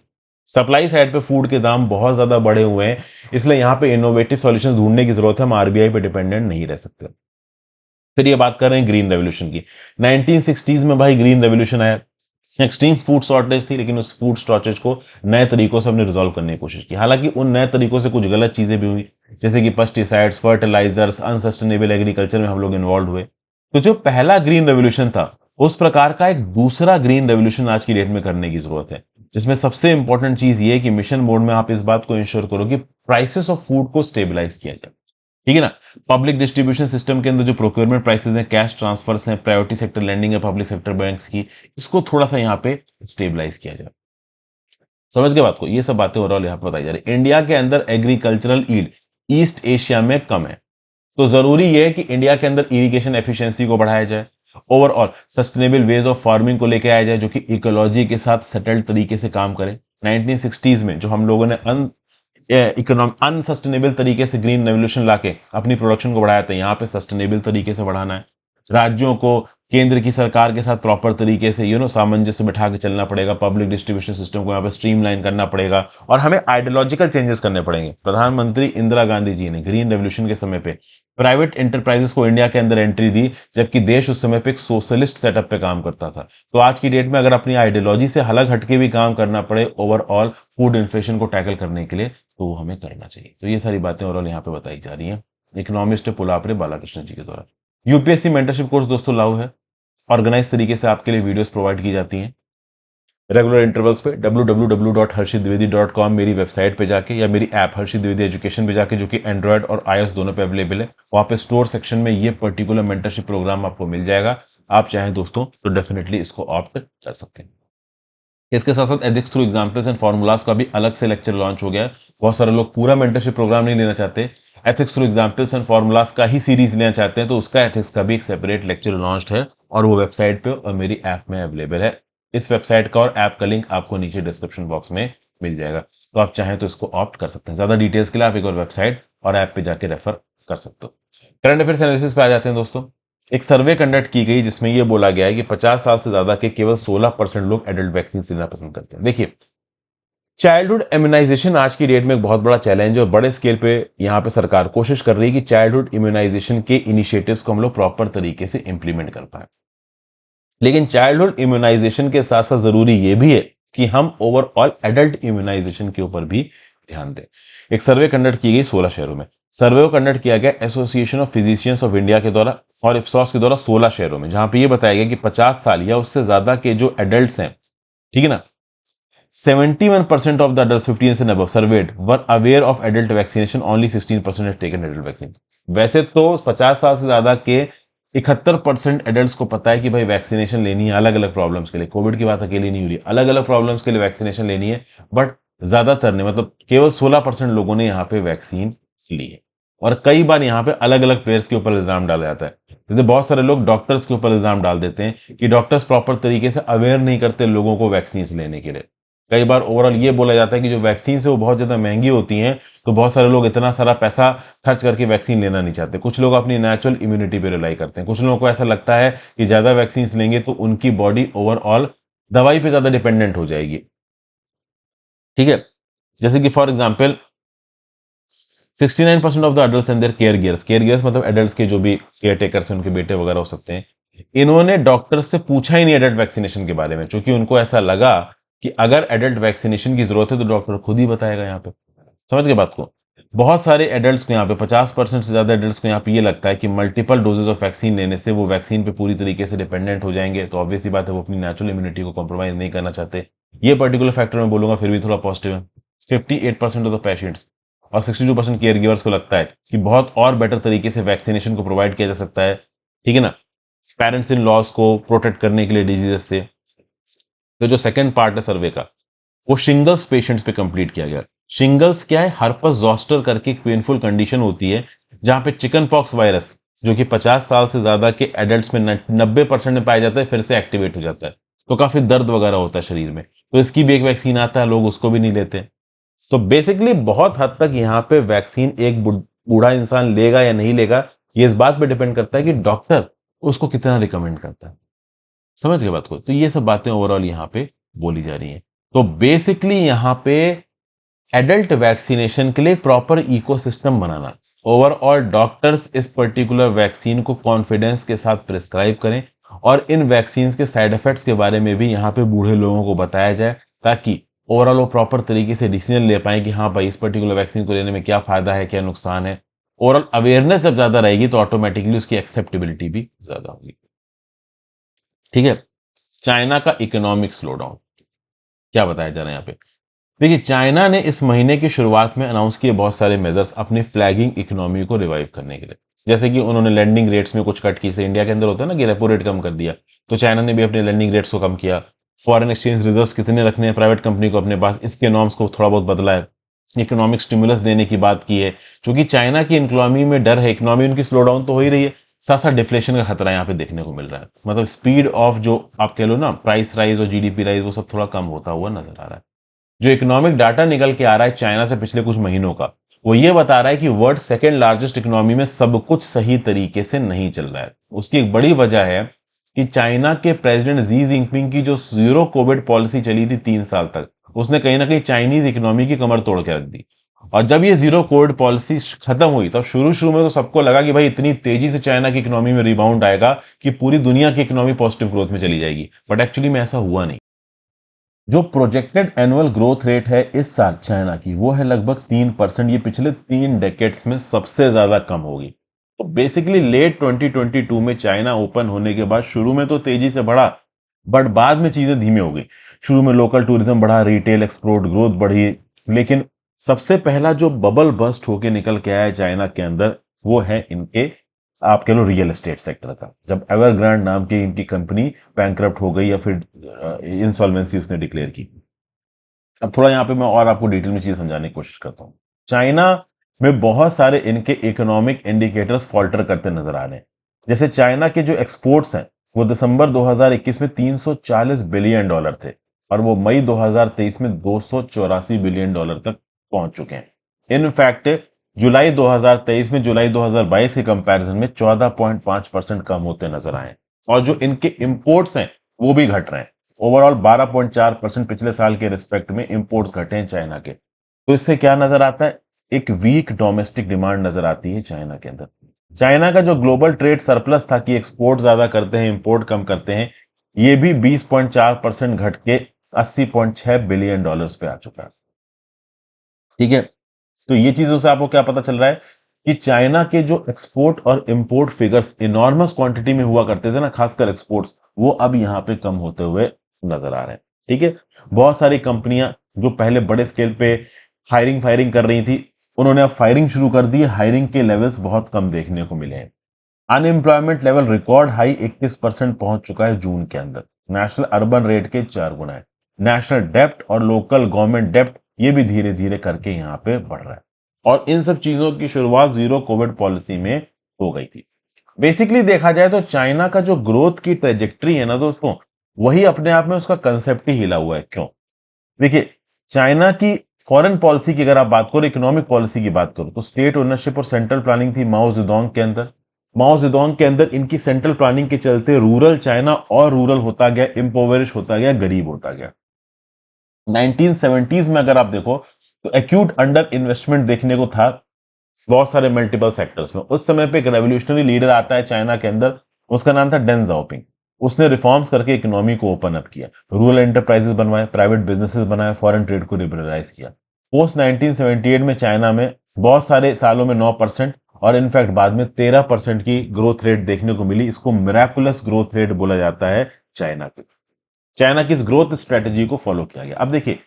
सप्लाई साइड पे फूड के दाम बहुत ज्यादा बढ़े हुए हैं, इसलिए यहाँ पे इनोवेटिव सॉल्यूशन ढूंढने की जरूरत है। हम आरबीआई पे डिपेंडेंट नहीं रह सकते। फिर ये बात कर रहे हैं ग्रीन रेवोल्यूशन की। 1960s में भाई ग्रीन रेवोल्यूशन आया, एक्सट्रीम फूड शॉर्टेज थी, लेकिन उस फूड शॉर्टेज को नए तरीकों से हमने रिजॉल्व करने की कोशिश की। हालांकि उन नए तरीकों से कुछ गलत चीजें भी हुई, जैसे कि पेस्टिसाइड्स, फर्टिलाइजर्स, अनसस्टेनेबल एग्रीकल्चर में हम लोग इन्वॉल्व हुए। तो जो पहला ग्रीन रेवोल्यूशन था उस प्रकार का एक दूसरा ग्रीन रेवोल्यूशन आज की डेट में करने की जरूरत है, जिसमें सबसे इंपॉर्टेंट चीज ये है कि मिशन मोड में आप इस बात को इंश्योर करो कि प्राइसेस ऑफ फूड को स्टेबलाइज किया जाए, ठीक है ना। पब्लिक डिस्ट्रीब्यूशन सिस्टम के अंदर जो प्रोक्योरमेंट प्राइसेस हैं, कैश ट्रांसफर्स हैं, प्रायोरिटी सेक्टर लैंडिंग है, पब्लिक सेक्टर बैंक्स की, इसको थोड़ा सा यहाँ पे स्टेबलाइज किया जाए। समझ के बात को, ये सब बातें ओवरऑल यहाँ पे बताई जा रही है। इंडिया के अंदर एग्रीकल्चरल ईल्ड ईस्ट एशिया में कम है, तो जरूरी ये है कि इंडिया के अंदर इरिगेशन एफिशिएंसी को बढ़ाया जाए, overall sustainable ways of farming को लेके आया जाए जो कि इकोलॉजी के साथ सेटल्ड तरीके से काम करे। 1960s में जो हम लोगों ने अनसस्टेनेबल तरीके से ग्रीन रेवोल्यूशन लाके अपनी प्रोडक्शन को बढ़ाया था, यहाँ पे सस्टेनेबल तरीके से बढ़ाना है। राज्यों को केंद्र की सरकार के साथ प्रॉपर तरीके से सामंजस्य बिठा के चलना पड़ेगा। पब्लिक डिस्ट्रीब्यूशन सिस्टम को यहाँ पे स्ट्रीमलाइन करना पड़ेगा और हमें आइडियोलॉजिकल चेंजेस करने पड़ेंगे। प्रधानमंत्री इंदिरा गांधी जी ने ग्रीन रेवोल्यूशन के समय पे प्राइवेट एंटरप्राइजेस को इंडिया के अंदर एंट्री दी, जबकि देश उस समय पे एक सोशलिस्ट सेटअप पे काम करता था। तो आज की डेट में अगर अपनी आइडियोलॉजी से अलग हटके भी काम करना पड़े ओवरऑल फूड इन्फ्लेशन को टैकल करने के लिए, तो वो हमें करना चाहिए। तो ये सारी बातें ओवरऑल यहाँ पे बताई जा रही हैं इकोनॉमिस्ट पुलापरे बालाकृष्ण जी के द्वारा। यूपीएससी मेंटरशिप कोर्स दोस्तों लागू है, ऑर्गेनाइज तरीके से आपके लिए वीडियोस प्रोवाइड की जाती हैं रेगुलर इंटरवल्स पे। www.harshitdwedi.com मेरी वेबसाइट पे जाके या मेरी ऐप हर्षित द्विवेदी एजुकेशन पे जाके, जो कि एंड्रॉयड और iOS दोनों पे अवेलेबल है, वहां पे स्टोर सेक्शन में ये पर्टिकुलर मेंटरशिप प्रोग्राम आपको मिल जाएगा। आप चाहें दोस्तों तो डेफिनेटली इसको ऑप्ट कर सकते हैं। इसके साथ साथ ethics through examples and formulas का भी अलग से लेक्चर लॉन्च हो गया है। बहुत सारे लोग पूरा मेंटरशिप प्रोग्राम नहीं लेना चाहते, ethics through examples and formulas का ही सीरीज लेना चाहते हैं, तो उसका एथिक्स का भी एक सेपरेट लेक्चर लॉन्च है और वो वेबसाइट पे और मेरी ऐप में अवेलेबल है। इस वेबसाइट का और ऐप का लिंक आपको नीचे डिस्क्रिप्शन बॉक्स में मिल जाएगा, तो आप चाहें तो इसको ऑप्ट कर सकते हैं। ज्यादा डिटेल्स के लिए आप एक और वेबसाइट और ऐप पे जाके रेफर कर सकते हो। करंट अफेयर्स एनालिसिस पे आ जाते हैं दोस्तों। एक सर्वे कंडक्ट की गई जिसमें यह बोला गया है कि 50 साल से ज्यादा के केवल 16% लोग एडल्ट वैक्सीन लेना पसंद करते हैं। देखिए, चाइल्डहुड इम्यूनाइजेशन आज की डेट में एक बहुत बड़ा चैलेंज है और बड़े स्केल पे यहाँ पे सरकार कोशिश कर रही है कि चाइल्डहुड इम्यूनाइजेशन के इनिशिएटिव्स को हम लोग प्रॉपर तरीके से इंप्लीमेंट कर पाए। लेकिन चाइल्डहुड इम्यूनाइजेशन के साथ साथ जरूरी यह भी है कि हम ओवरऑल एडल्ट इम्यूनाइजेशन के ऊपर भी ध्यान दें। एक सर्वे कंडक्ट की गई 16 शहरों में। सर्वे को कंडक्ट किया गया association of physicians of India के द्वारा और इप्सॉस के द्वारा 16 शहरों में, जहां पे ये बताया गया कि 50 साल या उससे ज्यादा के जो एडल्ट्स हैं, ठीक है ना, 71% of the adults 15 and above surveyed were aware of adult vaccination, only 16% had taken adult vaccine। वैसे तो 50 साल से ज्यादा के 71% एडल्ट्स को पता है कि भाई वैक्सीनेशन लेनी है अलग अलग प्रॉब्लम्स के लिए। कोविड की बात अकेली नहीं हो रही, अलग अलग प्रॉब्लम्स के लिए वैक्सीनेशन लेनी है, बट ज्यादातर ने, मतलब केवल 16% लोगों ने यहाँ पे वैक्सीन ली है। और कई बार यहाँ पे अलग अलग प्लेयर्स के ऊपर इल्जाम डाला जाता है। जैसे बहुत सारे लोग डॉक्टर्स के ऊपर इल्जाम डाल देते हैं कि डॉक्टर्स प्रॉपर तरीके से अवेयर नहीं करते लोगों को वैक्सीन लेने के लिए। कई बार ओवरऑल ये बोला जाता है कि जो वैक्सीन है वो बहुत ज्यादा महंगी होती हैं, तो बहुत सारे लोग इतना सारा पैसा खर्च करके वैक्सीन लेना नहीं चाहते। कुछ लोग अपनी नेचुरल इम्यूनिटी पे रिलाई करते हैं। कुछ लोगों को ऐसा लगता है कि ज्यादा वैक्सीन लेंगे तो उनकी बॉडी ओवरऑल दवाई पे ज्यादा डिपेंडेंट हो जाएगी, ठीक है। जैसे कि for example 69% of the adult and their caregivers मतलब एडल्ट के जो भी केयर टेकर्स हैं, उनके बेटे वगैरह हो सकते हैं, इन्होंने डॉक्टर से पूछा ही नहीं एडल्ट वैक्सीनेशन के बारे में, क्योंकि उनको ऐसा लगा कि अगर एडल्ट वैक्सीनेशन की जरूरत है तो डॉक्टर खुद ही बताएगा। यहाँ पे समझ गए बात को। बहुत सारे एडल्ट्स को यहाँ पे 50% से ज्यादा एडल्ट्स को यहाँ पे ये लगता है कि मल्टीपल डोजेज ऑफ वैक्सीन लेने से वो वैक्सीन पे पूरी तरीके से डिपेंडेंट हो जाएंगे, तो ऑब्वियसली बात है वो अपनी नेचुरल इम्यूनिटी को कॉम्प्रोमाइज नहीं करना चाहते। ये पर्टिकुलर फैक्टर मैं बोलूंगा फिर भी थोड़ा पॉजिटिव है। 58% ऑफ द पेशेंट्स और 62% केयर गिवर्स को लगता है कि बहुत और बेटर तरीके से वैक्सीनेशन को प्रोवाइड किया जा सकता है, ठीक है ना, पेरेंट्स इन लॉस को प्रोटेक्ट करने के लिए डिजीजेस से। तो जो सेकंड पार्ट है सर्वे का, वो शिंगल्स पेशेंट्स पे कंप्लीट किया गया। शिंगल्स क्या है? हर्पस जोस्टर करके एक पेनफुल कंडीशन होती है जहां पे चिकन पॉक्स वायरस जो कि 50 साल से ज्यादा के एडल्ट्स में 90% में पाया जाता है, फिर से एक्टिवेट हो जाता है, तो काफी दर्द वगैरह होता है शरीर में, तो इसकी भी एक वैक्सीन आता है, लोग उसको भी नहीं लेते। तो बेसिकली बहुत हद तक यहाँ पे वैक्सीन एक बूढ़ा इंसान लेगा या नहीं लेगा, ये इस बात पे डिपेंड करता है कि डॉक्टर उसको कितना रिकमेंड करता है। समझ गए बात को। तो ये सब बातें ओवरऑल यहाँ पे बोली जा रही हैं। तो बेसिकली यहाँ पे एडल्ट वैक्सीनेशन के लिए प्रॉपर इकोसिस्टम बनाना, ओवरऑल डॉक्टर्स इस पर्टिकुलर वैक्सीन को कॉन्फिडेंस के साथ प्रिस्क्राइब करें और इन वैक्सीन के साइड इफेक्ट्स के बारे में भी यहाँ पे बूढ़े लोगों को बताया जाए, ताकि ओवरऑल वो प्रॉपर तरीके से डिसीजन ले पाए कि हाँ भाई इस पर्टिकुलर वैक्सीन को लेने में क्या फायदा है, क्या नुकसान है। ओवरऑल अवेयरनेस जब ज्यादा रहेगी तो ऑटोमेटिकली उसकी एक्सेप्टेबिलिटी भी ज्यादा होगी, ठीक है। चाइना का इकोनॉमिक स्लोडाउन क्या बताया जा रहा है यहाँ पे। देखिए, चाइना ने इस महीने की शुरुआत में अनाउंस किए बहुत सारे मेजर्स अपनी फ्लैगिंग इकोनॉमी को रिवाइव करने के लिए। जैसे कि उन्होंने लेंडिंग रेट्स में कुछ कट की, से इंडिया के अंदर होता है ना कि रेपो रेट कम कर दिया, तो चाइना ने भी अपने लेंडिंग रेट्स को कम किया। फॉरेन एक्सचेंज रिजर्व्स कितने रखने हैं प्राइवेट कंपनी को अपने पास, इसके नॉर्म्स को थोड़ा बहुत बदला है। इकोनॉमिक स्टिमुलस देने की बात की है, क्योंकि चाइना की इकोनॉमी में डर है, इकोनॉमी उनकी स्लो डाउन तो हो ही रही है, साथ साथ डिफ्लेशन का खतरा यहाँ पे देखने को मिल रहा है। मतलब स्पीड ऑफ जो आप कह लो ना प्राइस राइज और जीडीपी राइज, वो सब थोड़ा कम होता हुआ नजर आ रहा है। जो इकोनॉमिक डाटा निकल के आ रहा है चाइना से पिछले कुछ महीनों का, वो ये बता रहा है कि वर्ल्ड सेकेंड लार्जेस्ट इकोनॉमी में सब कुछ सही तरीके से नहीं चल रहा है। उसकी एक बड़ी वजह है कि चाइना के प्रेसिडेंट जी जिनपिंग की जो जीरो कोविड पॉलिसी चली थी 3 साल तक, उसने कहीं ना कहीं चाइनीज इकोनॉमी की कमर तोड़ के रख दी। और जब ये जीरो कोविड पॉलिसी खत्म हुई, तब शुरू शुरू में तो सबको लगा कि भाई इतनी तेजी से चाइना की इकोनॉमी में रिबाउंड आएगा कि पूरी दुनिया की इकोनॉमी पॉजिटिव ग्रोथ में चली जाएगी, बट एक्चुअली में ऐसा हुआ नहीं। जो प्रोजेक्टेड एनुअल ग्रोथ रेट है इस साल चाइना की, वो है लगभग 3%। ये पिछले 3 डेकेड्स में सबसे ज्यादा कम होगी। तो बेसिकली लेट 2022 में चाइना ओपन होने के बाद शुरू में तो तेजी से बढ़ा, बट बाद में चीजें धीमी हो गई। शुरू में लोकल टूरिज्म बढ़ा, रिटेल एक्सपोर्ट ग्रोथ बढ़ी, लेकिन सबसे पहला जो बबल बस्ट होके निकल के आया है चाइना के अंदर, वो है इनके आप कह लो रियल एस्टेट सेक्टर का। जब एवरग्रांड नाम की इनकी कंपनी बैंकरप्ट हो गई या फिर इंसॉल्वेंसी उसने डिक्लेयर की। अब थोड़ा यहाँ पे मैं और आपको डिटेल में चीज समझाने की कोशिश करता हूँ। चाइना में बहुत सारे इनके इकोनॉमिक इंडिकेटर्स फॉल्टर करते नजर आ रहे हैं। जैसे चाइना के जो एक्सपोर्ट्स हैं, वो दिसंबर 2021 में 340 बिलियन डॉलर थे, और वो मई 2023 में 284 बिलियन डॉलर तक पहुंच चुके हैं। इनफैक्ट जुलाई 2023 में जुलाई 2022 के कंपैरिजन में 14.5% कम होते नजर आए। और जो इनके इंपोर्ट्स हैं वो भी घट रहे हैं। ओवरऑल 12.4% पिछले साल के रिस्पेक्ट में इंपोर्ट्स घटे हैं चाइना के। तो इससे क्या नजर आता है? एक वीक डोमेस्टिक डिमांड नजर आती है चाइना के अंदर। चाइना का जो ग्लोबल ट्रेड सरप्लस था कि एक्सपोर्ट ज्यादा करते हैं इंपोर्ट कम करते हैं, ये भी 20.4% घट के 80.6 बिलियन डॉलर्स पे आ चुका है। ठीक है, तो ये चीजों से आपको क्या पता चल रहा है कि चाइना के जो एक्सपोर्ट और इंपोर्ट फिगर्स इनॉर्मस क्वांटिटी में हुआ करते थे ना, खासकर एक्सपोर्ट्स, वो अब यहां पे कम होते हुए नजर आ रहे हैं। ठीक है, बहुत सारी कंपनियां जो पहले बड़े स्केल पे हायरिंग फायरिंग कर रही थी, उन्होंने अब फायरिंग शुरू कर दी है। हायरिंग के लेवल्स बहुत कम देखने को मिले हैं। अनएम्प्लॉयमेंट लेवल रिकॉर्ड हाई 21% पहुंच चुका है जून के अंदर, नेशनल अर्बन रेट के 4 गुना है। नेशनल डेप्ट और लोकल गवर्नमेंट डेप्ट ये भी धीरे धीरे करके यहां पे बढ़ रहा है। और इन सब चीजों की शुरुआत जीरो कोविड पॉलिसी में हो गई थी। बेसिकली देखा जाए तो चाइना का जो ग्रोथ की ट्रेजेक्ट्री है ना दोस्तों, वही अपने आप में उसका कंसेप्ट ही हिला हुआ है। क्यों? देखिए, चाइना की फॉरेन पॉलिसी की अगर आप बात करो, इकोनॉमिक पॉलिसी की बात करो, तो स्टेट ओनरशिप और सेंट्रल प्लानिंग थी माओ जेडोंग के अंदर। माओ जेडोंग के अंदर इनकी सेंट्रल प्लानिंग के चलते रूरल चाइना और रूरल होता गया, इम्पोवरिश होता गया, गरीब होता गया। 1970s में अगर आप देखो तो एक्यूट अंडर इन्वेस्टमेंट देखने को था बहुत सारे मल्टीपल सेक्टर्स में। उस समय पे एक रेवोल्यूशनरी लीडर आता है चाइना के अंदर, उसका नाम था डेंग जाओपिंग। उसने रिफॉर्म्स करके इकोनॉमी को ओपन अप किया, रूरल एंटरप्राइजेस बनवाए, प्राइवेट बिजनेसेस बनाए, फॉरेन ट्रेड को लिबरलाइज किया। पोस्ट 1978 में चाइना में बहुत सारे सालों में 9% और इनफैक्ट बाद में 13% की ग्रोथ रेट देखने को मिली। इसको मिराकुलस ग्रोथ रेट बोला जाता है चाइना के। चाइना की इस ग्रोथ स्ट्रेटेजी को फॉलो किया गया। अब देखिए,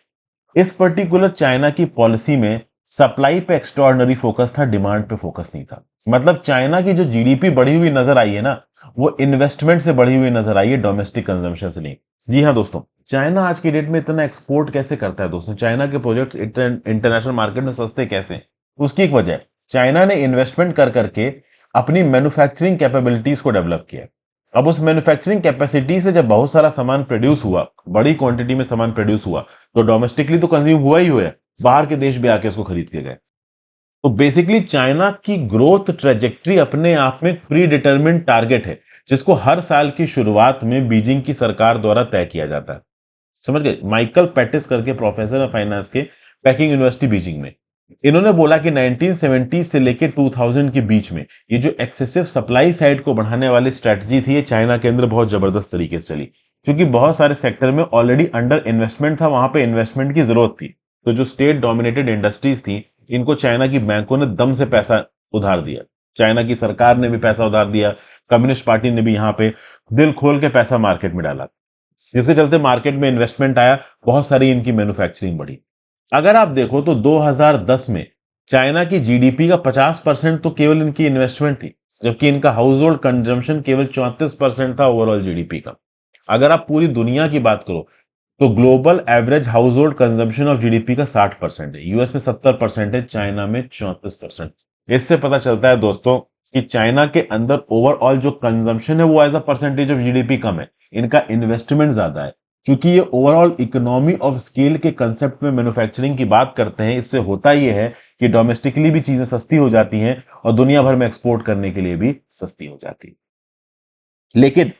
इस पर्टिकुलर चाइना की पॉलिसी में सप्लाई पे एक्स्ट्रॉर्डनरी फोकस था, डिमांड पे फोकस नहीं था। मतलब चाइना की जो जीडीपी बढ़ी हुई नजर आई है ना, वो इन्वेस्टमेंट से बढ़ी हुई नजर आई है, डोमेस्टिक कंजम्पशन से नहीं। जी हाँ दोस्तों, चाइना आज की डेट में इतना एक्सपोर्ट कैसे करता है दोस्तों? चाइना के प्रोजेक्ट्स इंटरनेशनल मार्केट में सस्ते कैसे हैं? उसकी एक वजह है, चाइना ने इन्वेस्टमेंट कर करके अपनी मैन्युफैक्चरिंग कैपेबिलिटीज को डेवलप किया। अब उस मैन्युफैक्चरिंग कैपेसिटी से जब बहुत सारा सामान प्रोड्यूस हुआ, बड़ी क्वांटिटी में सामान प्रोड्यूस हुआ, तो डोमेस्टिकली तो कंज्यूम हुआ ही हुआ है, बाहर के देश भी आके उसको खरीद के गए। तो बेसिकली चाइना की ग्रोथ ट्रेजेक्ट्री अपने आप में प्री डिटरमिन्ड टारगेट है, जिसको हर साल की शुरुआत में बीजिंग की सरकार द्वारा तय किया जाता है। समझ गए? माइकल पैटिस करके प्रोफेसर ऑफ फाइनेंस के पेकिंग यूनिवर्सिटी बीजिंग में, इन्होंने बोला कि 1970 से लेके 2000 के बीच में ये जो एक्सेसिव सप्लाई साइड को बढ़ाने वाली स्ट्रेटजी थी, ये चाइना के अंदर बहुत जबरदस्त तरीके से चली, क्योंकि बहुत सारे सेक्टर में ऑलरेडी अंडर इन्वेस्टमेंट था, वहां पे इन्वेस्टमेंट की जरूरत थी। तो जो स्टेट डोमिनेटेड इंडस्ट्रीज थी, इनको चाइना की बैंकों ने दम से पैसा उधार दिया, चाइना की सरकार ने भी पैसा उधार दिया, कम्युनिस्ट पार्टी ने भी यहां पे दिल खोल के पैसा मार्केट में डाला, जिसके चलते मार्केट में इन्वेस्टमेंट आया, बहुत सारी इनकी मैन्युफैक्चरिंग बढ़ी। अगर आप देखो तो 2010 में चाइना की जीडीपी का 50% तो केवल इनकी इन्वेस्टमेंट थी, जबकि इनका हाउस होल्ड कंजम्पशन केवल 34% था ओवरऑल जीडीपी का। अगर आप पूरी दुनिया की बात करो तो global average house hold consumption of GDP का 60% है, यूएस में 70% है, चाइना में 34%। इससे पता चलता है दोस्तों कि चाइना के अंदर ओवरऑल जो कंजम्पशन है वो as a percentage of GDP कम है, इनका इन्वेस्टमेंट ज्यादा है। क्योंकि ये ओवरऑल इकोनॉमी ऑफ स्केल के कंसेप्ट में मैन्युफैक्चरिंग की बात करते हैं, इससे होता यह है कि डोमेस्टिकली भी चीजें सस्ती हो जाती हैं और दुनिया भर में एक्सपोर्ट करने के लिए भी सस्ती हो जाती है। लेकिन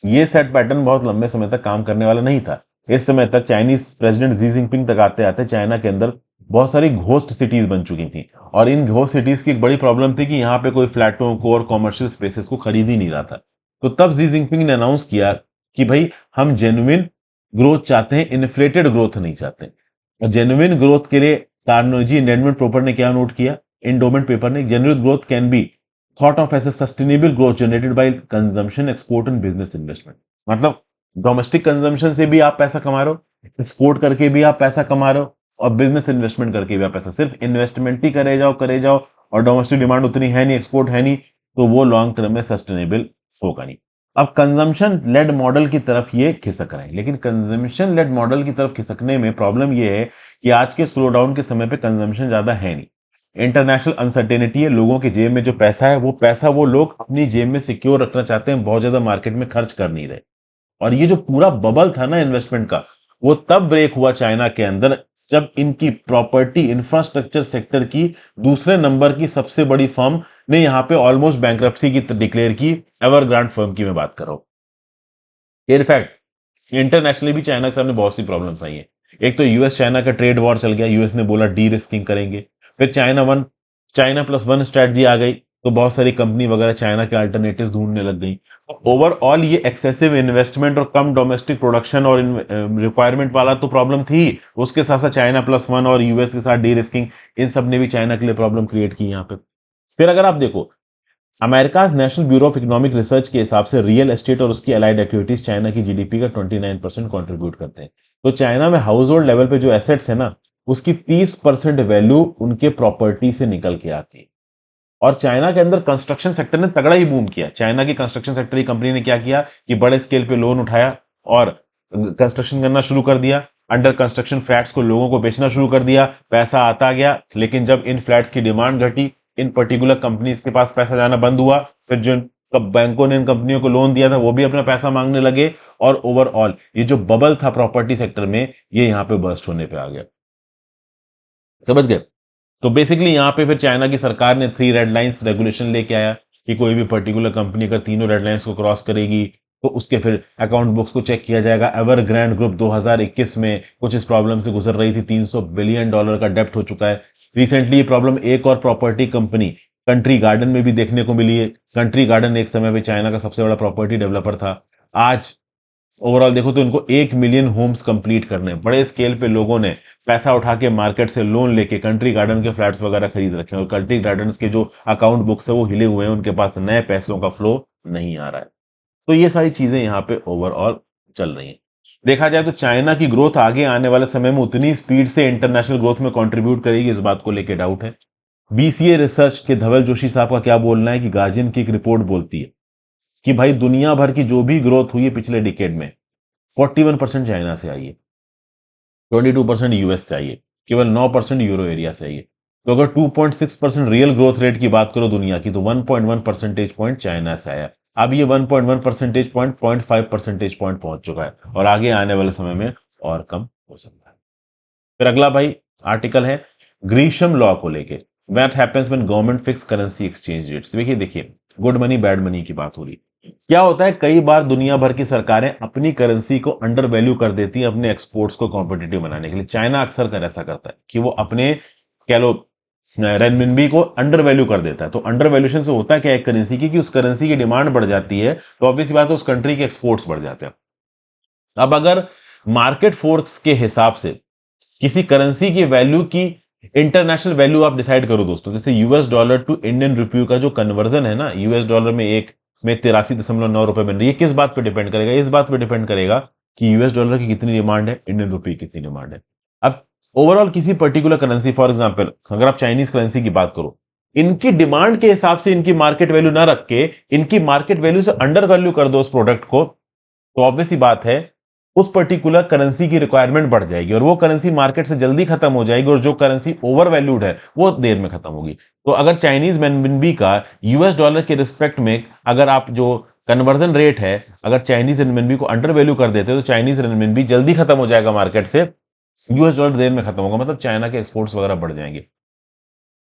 ये सेट पैटर्न बहुत लंबे समय तक काम करने वाला नहीं था। इस समय तक चाइनीज प्रेसिडेंट जी जिनपिंग तक आते आते चाइना के अंदर बहुत सारी घोस्ट सिटीज बन चुकी थी, और इन घोस्ट सिटीज की एक बड़ी प्रॉब्लम थी कि यहाँ पे कोई फ्लैटों को और कॉमर्शियल स्पेसेस को खरीद ही नहीं रहा था। तो तब जी जिनपिंग ने अनाउंस किया कि भाई हम जेन्युइन ग्रोथ चाहते हैं, इन्फ्लेटेड ग्रोथ नहीं चाहते। और जेन्युइन ग्रोथ के लिए कार्नेजी एंडोमेंट पेपर ने क्या नोट किया, एंडोमेंट पेपर ने, genuine growth can be thought of as a sustainable growth generated by consumption, export and business investment. मतलब डोमेस्टिक कंजम्पशन से भी आप पैसा कमा रहे हो, एक्सपोर्ट करके भी आप पैसा कमा रहे हो, और बिजनेस इन्वेस्टमेंट करके भी आप पैसा, सिर्फ इन्वेस्टमेंट ही करे जाओ और डोमेस्टिक डिमांड उतनी है नहीं, एक्सपोर्ट है नहीं, तो वो लॉन्ग टर्म में सस्टेनेबल होगा नहीं। अब कंजम्पशन लेड मॉडल की तरफ ये खिसक रहे हैं, लेकिन कंजम्पशन लेड मॉडल की तरफ खिसकने में प्रॉब्लम ये है कि आज के स्लो डाउन के समय पे कंजम्पशन ज्यादा है नहीं, इंटरनेशनल अनसर्टेनिटी है, लोगों के जेब में जो पैसा है वो लोग अपनी जेब में सिक्योर रखना चाहते हैं, बहुत ज्यादा मार्केट में खर्च कर नहीं रहे। और ये जो पूरा बबल था ना इन्वेस्टमेंट का, वो तब ब्रेक हुआ चाइना के अंदर जब इनकी प्रॉपर्टी इंफ्रास्ट्रक्चर सेक्टर की दूसरे नंबर की सबसे बड़ी फर्म ने यहां पे ऑलमोस्ट बैंकरप्सी की डिक्लेयर की, एवरग्रांड फर्म की मैं बात कर रहा हूं। इनफैक्ट इंटरनेशनली भी चाइना के सामने बहुत सी प्रॉब्लम्स आई हैं। एक तो यूएस चाइना का ट्रेड वॉर चल गया, यूएस ने बोला डी रिस्किंग करेंगे। फिर चाइना प्लस वन स्ट्रेटजी आ गई, तो बहुत सारी कंपनी वगैरह चाइना के अल्टरनेटिव ढूंढने लग गई। ओवरऑल ये एक्सेसिव इन्वेस्टमेंट और कम डोमेस्टिक प्रोडक्शन और रिक्वायरमेंट वाला तो प्रॉब्लम थी, उसके साथ साथ चाइना प्लस वन और यूएस के साथ डी रिस्किंग, इन सब ने भी चाइना के लिए प्रॉब्लम क्रिएट की यहाँ पे। फिर अगर आप देखो, America national bureau of economic research के हिसाब से रियल एस्टेट और उसकी अलाइड एक्टिविटीज चाइना की जीडीपी का 29% कंट्रीब्यूट करते हैं। तो चाइना में हाउस होल्ड लेवल पे जो एसेट्स है ना, उसकी 30% वैल्यू उनके प्रॉपर्टी से निकल के आती है। और चाइना के अंदर कंस्ट्रक्शन सेक्टर ने तगड़ा ही बूम किया। चाइना की कंस्ट्रक्शन सेक्टर की कंपनी ने क्या किया कि बड़े स्केल पे लोन उठाया और कंस्ट्रक्शन करना शुरू कर दिया, अंडर कंस्ट्रक्शन फ्लैट्स को लोगों को बेचना शुरू कर दिया, पैसा आता गया। लेकिन जब इन फ्लैट्स की डिमांड घटी, इन पर्टिकुलर कंपनीज के पास पैसा जाना बंद हुआ, फिर जिन बैंकों ने इन कंपनियों को लोन दिया था वो भी अपना पैसा मांगने लगे, और ओवरऑल ये जो बबल था प्रॉपर्टी सेक्टर में, ये यहां पे बर्स्ट होने पे आ गया। समझ गए? तो बेसिकली यहां पे फिर चाइना की सरकार ने 3 रेड लाइंस रेगुलेशन लेके आया कि कोई भी पर्टिकुलर कंपनी अगर तीनों रेड लाइंस को क्रॉस करेगी तो उसके फिर अकाउंट बुक्स को चेक किया जाएगा। एवरग्रैंड ग्रुप 2021 में कुछ इस प्रॉब्लम से गुजर रही थी, $300 बिलियन का डेप्ट हो चुका है। रिसेंटली ये प्रॉब्लम एक और प्रॉपर्टी कंपनी कंट्री गार्डन में भी देखने को मिली है। कंट्री गार्डन एक समय पे चाइना का सबसे बड़ा प्रॉपर्टी डेवलपर था। आज ओवरऑल देखो तो इनको 1 मिलियन होम्स कंप्लीट करने, बड़े स्केल पे लोगों ने पैसा उठा के मार्केट से लोन लेके कंट्री गार्डन के फ्लैट्स वगैरह खरीद रखे हैं, और कंट्री गार्डन के जो अकाउंट बुक्स है वो हिले हुए हैं, उनके पास नए पैसों का फ्लो नहीं आ रहा है। तो ये सारी चीजें यहाँ पे ओवरऑल चल रही हैं। देखा जाए तो चाइना की ग्रोथ आगे आने वाले समय में उतनी स्पीड से इंटरनेशनल ग्रोथ में कंट्रीब्यूट करेगी, इस बात को लेकर डाउट है। बीसीए रिसर्च के धवल जोशी साहब का क्या बोलना है कि गार्जियन की एक रिपोर्ट बोलती है कि भाई दुनिया भर की जो भी ग्रोथ हुई है पिछले डिकेड में, 41% चाइना से आई है, 22% यूएस से आई है, केवल 9% यूरो एरिया से आई है। तो अगर 2.6% रियल ग्रोथ रेट की बात करो दुनिया की, तो 1.1 परसेंटेज पॉइंट चाइना से आया। अब ये 1.1 परसेंटेज पॉइंट 0.5 परसेंटेज पॉइंट पहुंच चुका है, और आगे आने वाले समय में और कम हो सकता है। फिर अगला भाई आर्टिकल है ग्रीशम लॉ को लेके, what happens when government fix currency exchange rates. देखिए गुड मनी बैड मनी की बात हो रही है। क्या होता है, कई बार दुनिया भर की सरकारें अपनी करेंसी को अंडर वैल्यू कर देती हैं अपने एक्सपोर्ट्स को कॉम्पिटिटिव बनाने के लिए। चाइना अक्सर कर ऐसा करता है कि वो अपने कह लो रेनमिनबी को अंडर वैल्यू कर देता है। तो अंडर वैल्यूशन से होता है क्या एक करेंसी की, कि उस करेंसी की डिमांड बढ़ जाती है, तो ऑब्वियसली बात है उस कंट्री के एक्सपोर्ट्स बढ़ जाते हैं। अब अगर मार्केट फोर्स के हिसाब से किसी करेंसी की वैल्यू की इंटरनेशनल वैल्यू आप डिसाइड करो दोस्तों, जैसे यूएस डॉलर टू इंडियन रुपये का जो कन्वर्जन है ना, यूएस डॉलर में एक में 83.9 रुपए बन रही है, किस बात पे डिपेंड करेगा, इस बात पे डिपेंड करेगा कि यूएस डॉलर की कितनी डिमांड है, इंडियन रुपये की कितनी डिमांड है। अब ओवरऑल किसी पर्टिकुलर करेंसी, फॉर एग्जांपल अगर आप चाइनीज करेंसी की बात करो, इनकी डिमांड के हिसाब से इनकी मार्केट वैल्यू ना रख के इनकी मार्केट वैल्यू से अंडर वैल्यू कर दो उस प्रोडक्ट को, तो ऑब्वियस ही बात है उस पर्टिकुलर करेंसी की रिक्वायरमेंट बढ़ जाएगी और वो करेंसी मार्केट से जल्दी खत्म हो जाएगी और जो करेंसी ओवर वैल्यूड है वो देर में खत्म होगी। तो अगर चाइनीज रेमिनबी का यूएस डॉलर के रिस्पेक्ट में अगर आप जो कन्वर्जन रेट है, अगर चाइनीज रेमिनबी को अंडर वैल्यू कर देते हो तो चाइनीज रेमिनबी जल्दी खत्म हो जाएगा मार्केट से, यूएस डॉलर देर में खत्म होगा, मतलब चाइना के एक्सपोर्ट्स वगैरह बढ़ जाएंगे।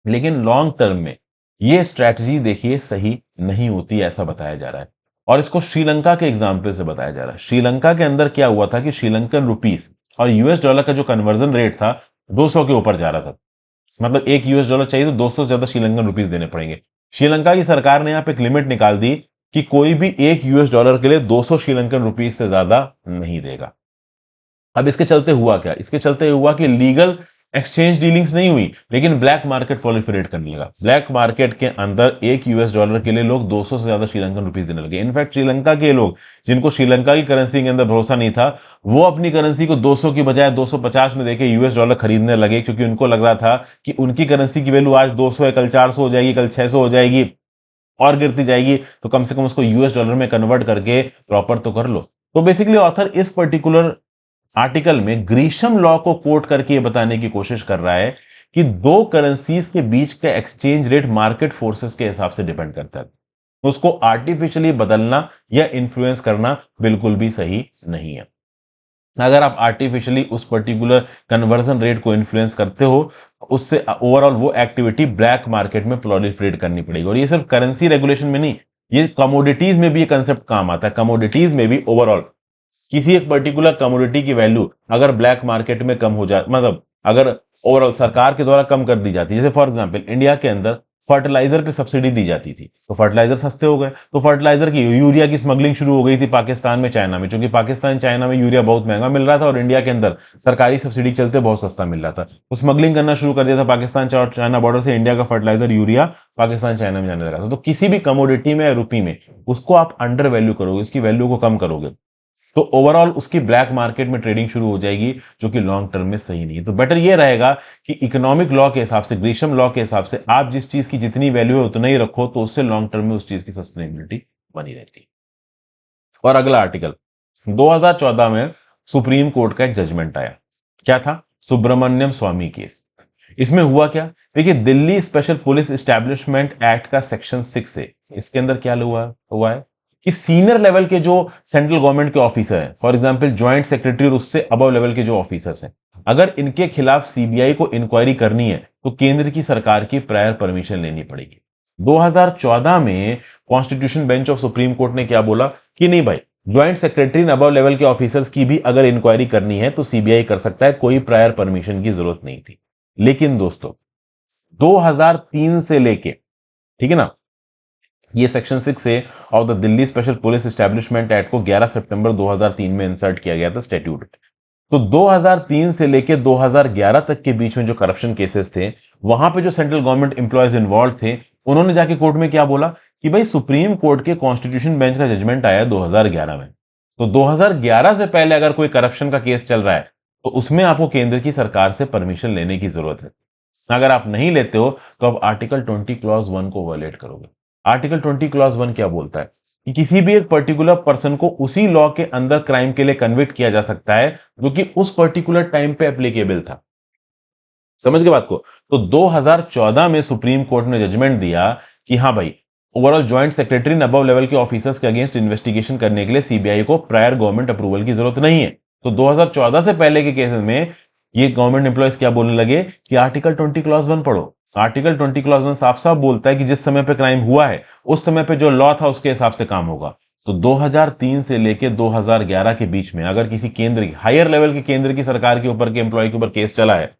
लेकिन लॉन्ग टर्म में ये स्ट्रैटेजी देखिए सही नहीं होती, ऐसा बताया जा रहा है। और इसको श्रीलंका के एग्जाम्पल से बताया जा रहा है। श्रीलंका के अंदर क्या हुआ था कि श्रीलंकन रुपीस और यूएस डॉलर का जो कन्वर्जन रेट था 200 के ऊपर जा रहा था। मतलब एक यूएस डॉलर चाहिए तो 200 से ज्यादा श्रीलंकन रुपीस देने पड़ेंगे। श्रीलंका की सरकार ने यहां पे एक लिमिट निकाल दी कि कोई भी एक यूएस डॉलर के लिए 200 श्रीलंकन रुपीस से ज्यादा नहीं देगा। अब इसके चलते हुआ क्या, इसके चलते हुआ कि लीगल एक्सचेंज डीलिंग्स नहीं हुई, लेकिन ब्लैक मार्केट प्रोलिफरेट करने लगा। ब्लैक मार्केट के अंदर एक यूएस डॉलर के लिए लोग 200 से ज्यादा श्रीलंकन रुपीस देने लगे। इनफैक्ट श्रीलंका के लोग जिनको श्रीलंका की करेंसी के अंदर भरोसा नहीं था, वो अपनी करेंसी को 200 की बजाय 250 में देके यूएस डॉलर खरीदने लगे, क्योंकि उनको लग रहा था कि उनकी करेंसी की वैल्यू आज 200 है, कल 400 हो जाएगी, कल 600 हो जाएगी और गिरती जाएगी, तो कम से कम उसको यूएस डॉलर में कन्वर्ट करके प्रॉपर तो कर लो। तो बेसिकली ऑथर इस पर्टिकुलर आर्टिकल में ग्रीशम लॉ को कोट करके ये बताने की कोशिश कर रहा है कि दो करेंसीज के बीच का एक्सचेंज रेट मार्केट फोर्सेस के हिसाब से डिपेंड करता है। उसको आर्टिफिशियली बदलना या इन्फ्लुएंस करना बिल्कुल भी सही नहीं है। अगर आप आर्टिफिशियली उस पर्टिकुलर कन्वर्जन रेट को इन्फ्लुएंस करते हो, उससे ओवरऑल वो एक्टिविटी ब्लैक मार्केट में प्रोलिफरेट करनी पड़ेगी। और ये सिर्फ करेंसी रेगुलेशन में नहीं, ये कमोडिटीज में भी ये कंसेप्ट काम आता है। कमोडिटीज में भी ओवरऑल किसी एक पर्टिकुलर कमोडिटी की वैल्यू अगर ब्लैक मार्केट में कम हो जाए, मतलब अगर ओवरऑल सरकार के द्वारा कम कर दी जाती है, जैसे फॉर एग्जांपल इंडिया के अंदर फर्टिलाइजर पे सब्सिडी दी जाती थी, तो फर्टिलाइजर सस्ते हो गए, तो फर्टिलाइजर की यूरिया की स्मगलिंग शुरू हो गई थी पाकिस्तान में, चाइना में, क्योंकि पाकिस्तान चाइना में यूरिया बहुत महंगा मिल रहा था और इंडिया के अंदर सरकारी सब्सिडी चलते बहुत सस्ता मिल रहा था, तो स्मगलिंग करना शुरू कर दिया था पाकिस्तान चाइना बॉर्डर से इंडिया का फर्टिलाइजर यूरिया पाकिस्तान चाइना में जाने लगा था। तो किसी भी कमोडिटी में या रुपी में उसको आप अंडर वैल्यू करोगे, उसकी वैल्यू को कम करोगे, तो ओवरऑल उसकी ब्लैक मार्केट में ट्रेडिंग शुरू हो जाएगी, जो कि लॉन्ग टर्म में सही नहीं है। तो बेटर ये रहेगा कि इकोनॉमिक लॉ के हिसाब से, ग्रीशम लॉ के हिसाब से आप जिस चीज की जितनी वैल्यू है उतना ही रखो, तो उससे लॉन्ग टर्म में उस चीज की सस्टेनेबिलिटी बनी रहती है। और अगला आर्टिकल, 2014 में सुप्रीम कोर्ट का एक जजमेंट आया। क्या था? सुब्रमण्यम स्वामी केस। इसमें हुआ क्या? देखिए, Delhi special police establishment act का सेक्शन 6 है, इसके अंदर क्या हुआ है कि सीनियर लेवल के जो सेंट्रल गवर्नमेंट के ऑफिसर हैं, फॉर एग्जांपल ज्वाइंट सेक्रेटरी और उससे अबव लेवल के जो ऑफिसर्स हैं, अगर इनके खिलाफ सीबीआई को इंक्वायरी करनी है तो केंद्र की सरकार की प्रायर परमिशन लेनी पड़ेगी। 2014 में constitution bench of supreme court ने क्या बोला कि नहीं भाई, joint secretary and above level के ऑफिसर्स की भी अगर इंक्वायरी करनी है तो सीबीआई कर सकता है, कोई प्रायर परमिशन की जरूरत नहीं थी। लेकिन दोस्तों 2003 से लेके, ठीक है ना, ये सेक्शन 6 है of the Delhi special police establishment act को 11 सितंबर 2003 में इंसर्ट किया गया था स्टैट्यूट। तो 2003 से लेके 2011 तक के बीच में जो करप्शन केसेस थे, वहां पे जो सेंट्रल गवर्नमेंट एम्प्लॉयज इन्वॉल्व थे, उन्होंने जाके कोर्ट में क्या बोला कि भाई सुप्रीम कोर्ट के कॉन्स्टिट्यूशन बेंच का जजमेंट आया 2011 में, तो 2011 से पहले अगर कोई करप्शन का केस चल रहा है तो उसमें आपको केंद्र की सरकार से परमिशन लेने की जरूरत है। अगर आप नहीं लेते हो तो आप आर्टिकल 20 क्लॉज 1 को वायलेट करोगे। आर्टिकल 20 क्लॉज 1 क्या बोलता है कि किसी भी एक पर्टिकुलर पर्सन को उसी लॉ के अंदर क्राइम के लिए कन्विक्ट किया जा सकता है जो कि उस पर्टिकुलर टाइम पे एप्लीकेबल था। समझ गए बात को? तो 2014 में सुप्रीम कोर्ट ने जजमेंट दिया कि हाँ भाई, overall joint secretary above level के ऑफिसर्स के अगेंस्ट इन्वेस्टिगेशन करने के लिए सीबीआई को प्रायर गवर्नमेंट अप्रूवल की जरूरत नहीं है। तो 2014 से पहले के केसेस में ये गवर्नमेंट एम्प्लॉयज क्या बोलने लगे कि आर्टिकल 20 क्लॉज 1 पढ़ो। आर्टिकल 20 क्लॉज 1 साफ साफ बोलता है कि जिस समय पे क्राइम हुआ है उस समय पे जो लॉ था उसके हिसाब से काम होगा। तो 2003 से लेके 2011 के बीच में अगर किसी केंद्र की, हायर लेवल के केंद्र की सरकार के ऊपर के एम्प्लॉय के ऊपर केस चला है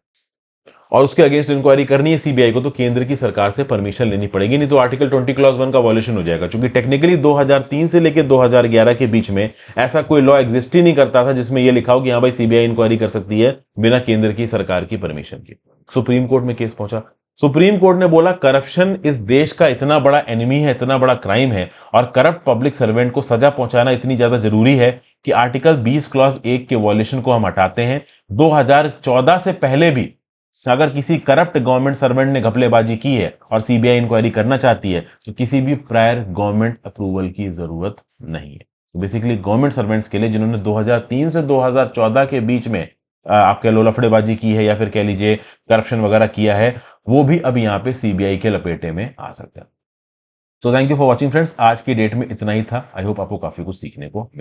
और उसके अगेंस्ट इंक्वायरी करनी है सीबीआई को, तो केंद्र की सरकार से परमिशन लेनी पड़ेगी, नहीं तो आर्टिकल 20 क्लॉज 1 का वॉल्यूशन हो जाएगा। क्योंकि टेक्निकली 2003 से लेकर 2011 के बीच में ऐसा कोई लॉ एग्जिस्ट ही नहीं करता था जिसमें यह लिखा हो कि हाँ भाई सीबीआई इंक्वायरी कर सकती है बिना केंद्र की सरकार की परमिशन के। सुप्रीम कोर्ट में केस पहुंचा। सुप्रीम कोर्ट ने बोला करप्शन इस देश का इतना बड़ा एनिमी है, इतना बड़ा क्राइम है और करप्ट पब्लिक सर्वेंट को सजा पहुंचाना इतनी ज्यादा जरूरी है कि आर्टिकल 20 क्लॉज 1 के वॉल्यूशन को हम हटाते हैं। 2014 से पहले भी अगर किसी करप्ट गवर्नमेंट सर्वेंट ने घपलेबाजी की है और सीबीआई इंक्वायरी करना चाहती है तो किसी भी प्रायर गवर्नमेंट अप्रूवल की जरूरत नहीं है। बेसिकली गवर्नमेंट सर्वेंट्स के लिए जिन्होंने 2003 से 2014 के बीच में आप कह लो लफड़ेबाजी की है या फिर कह लीजिए करप्शन वगैरह किया है, वो भी अब यहाँ पे सीबीआई के लपेटे में आ सकते हैं। So thank you for watching friends, आज की डेट में इतना ही था। आई होप आपको काफी कुछ सीखने को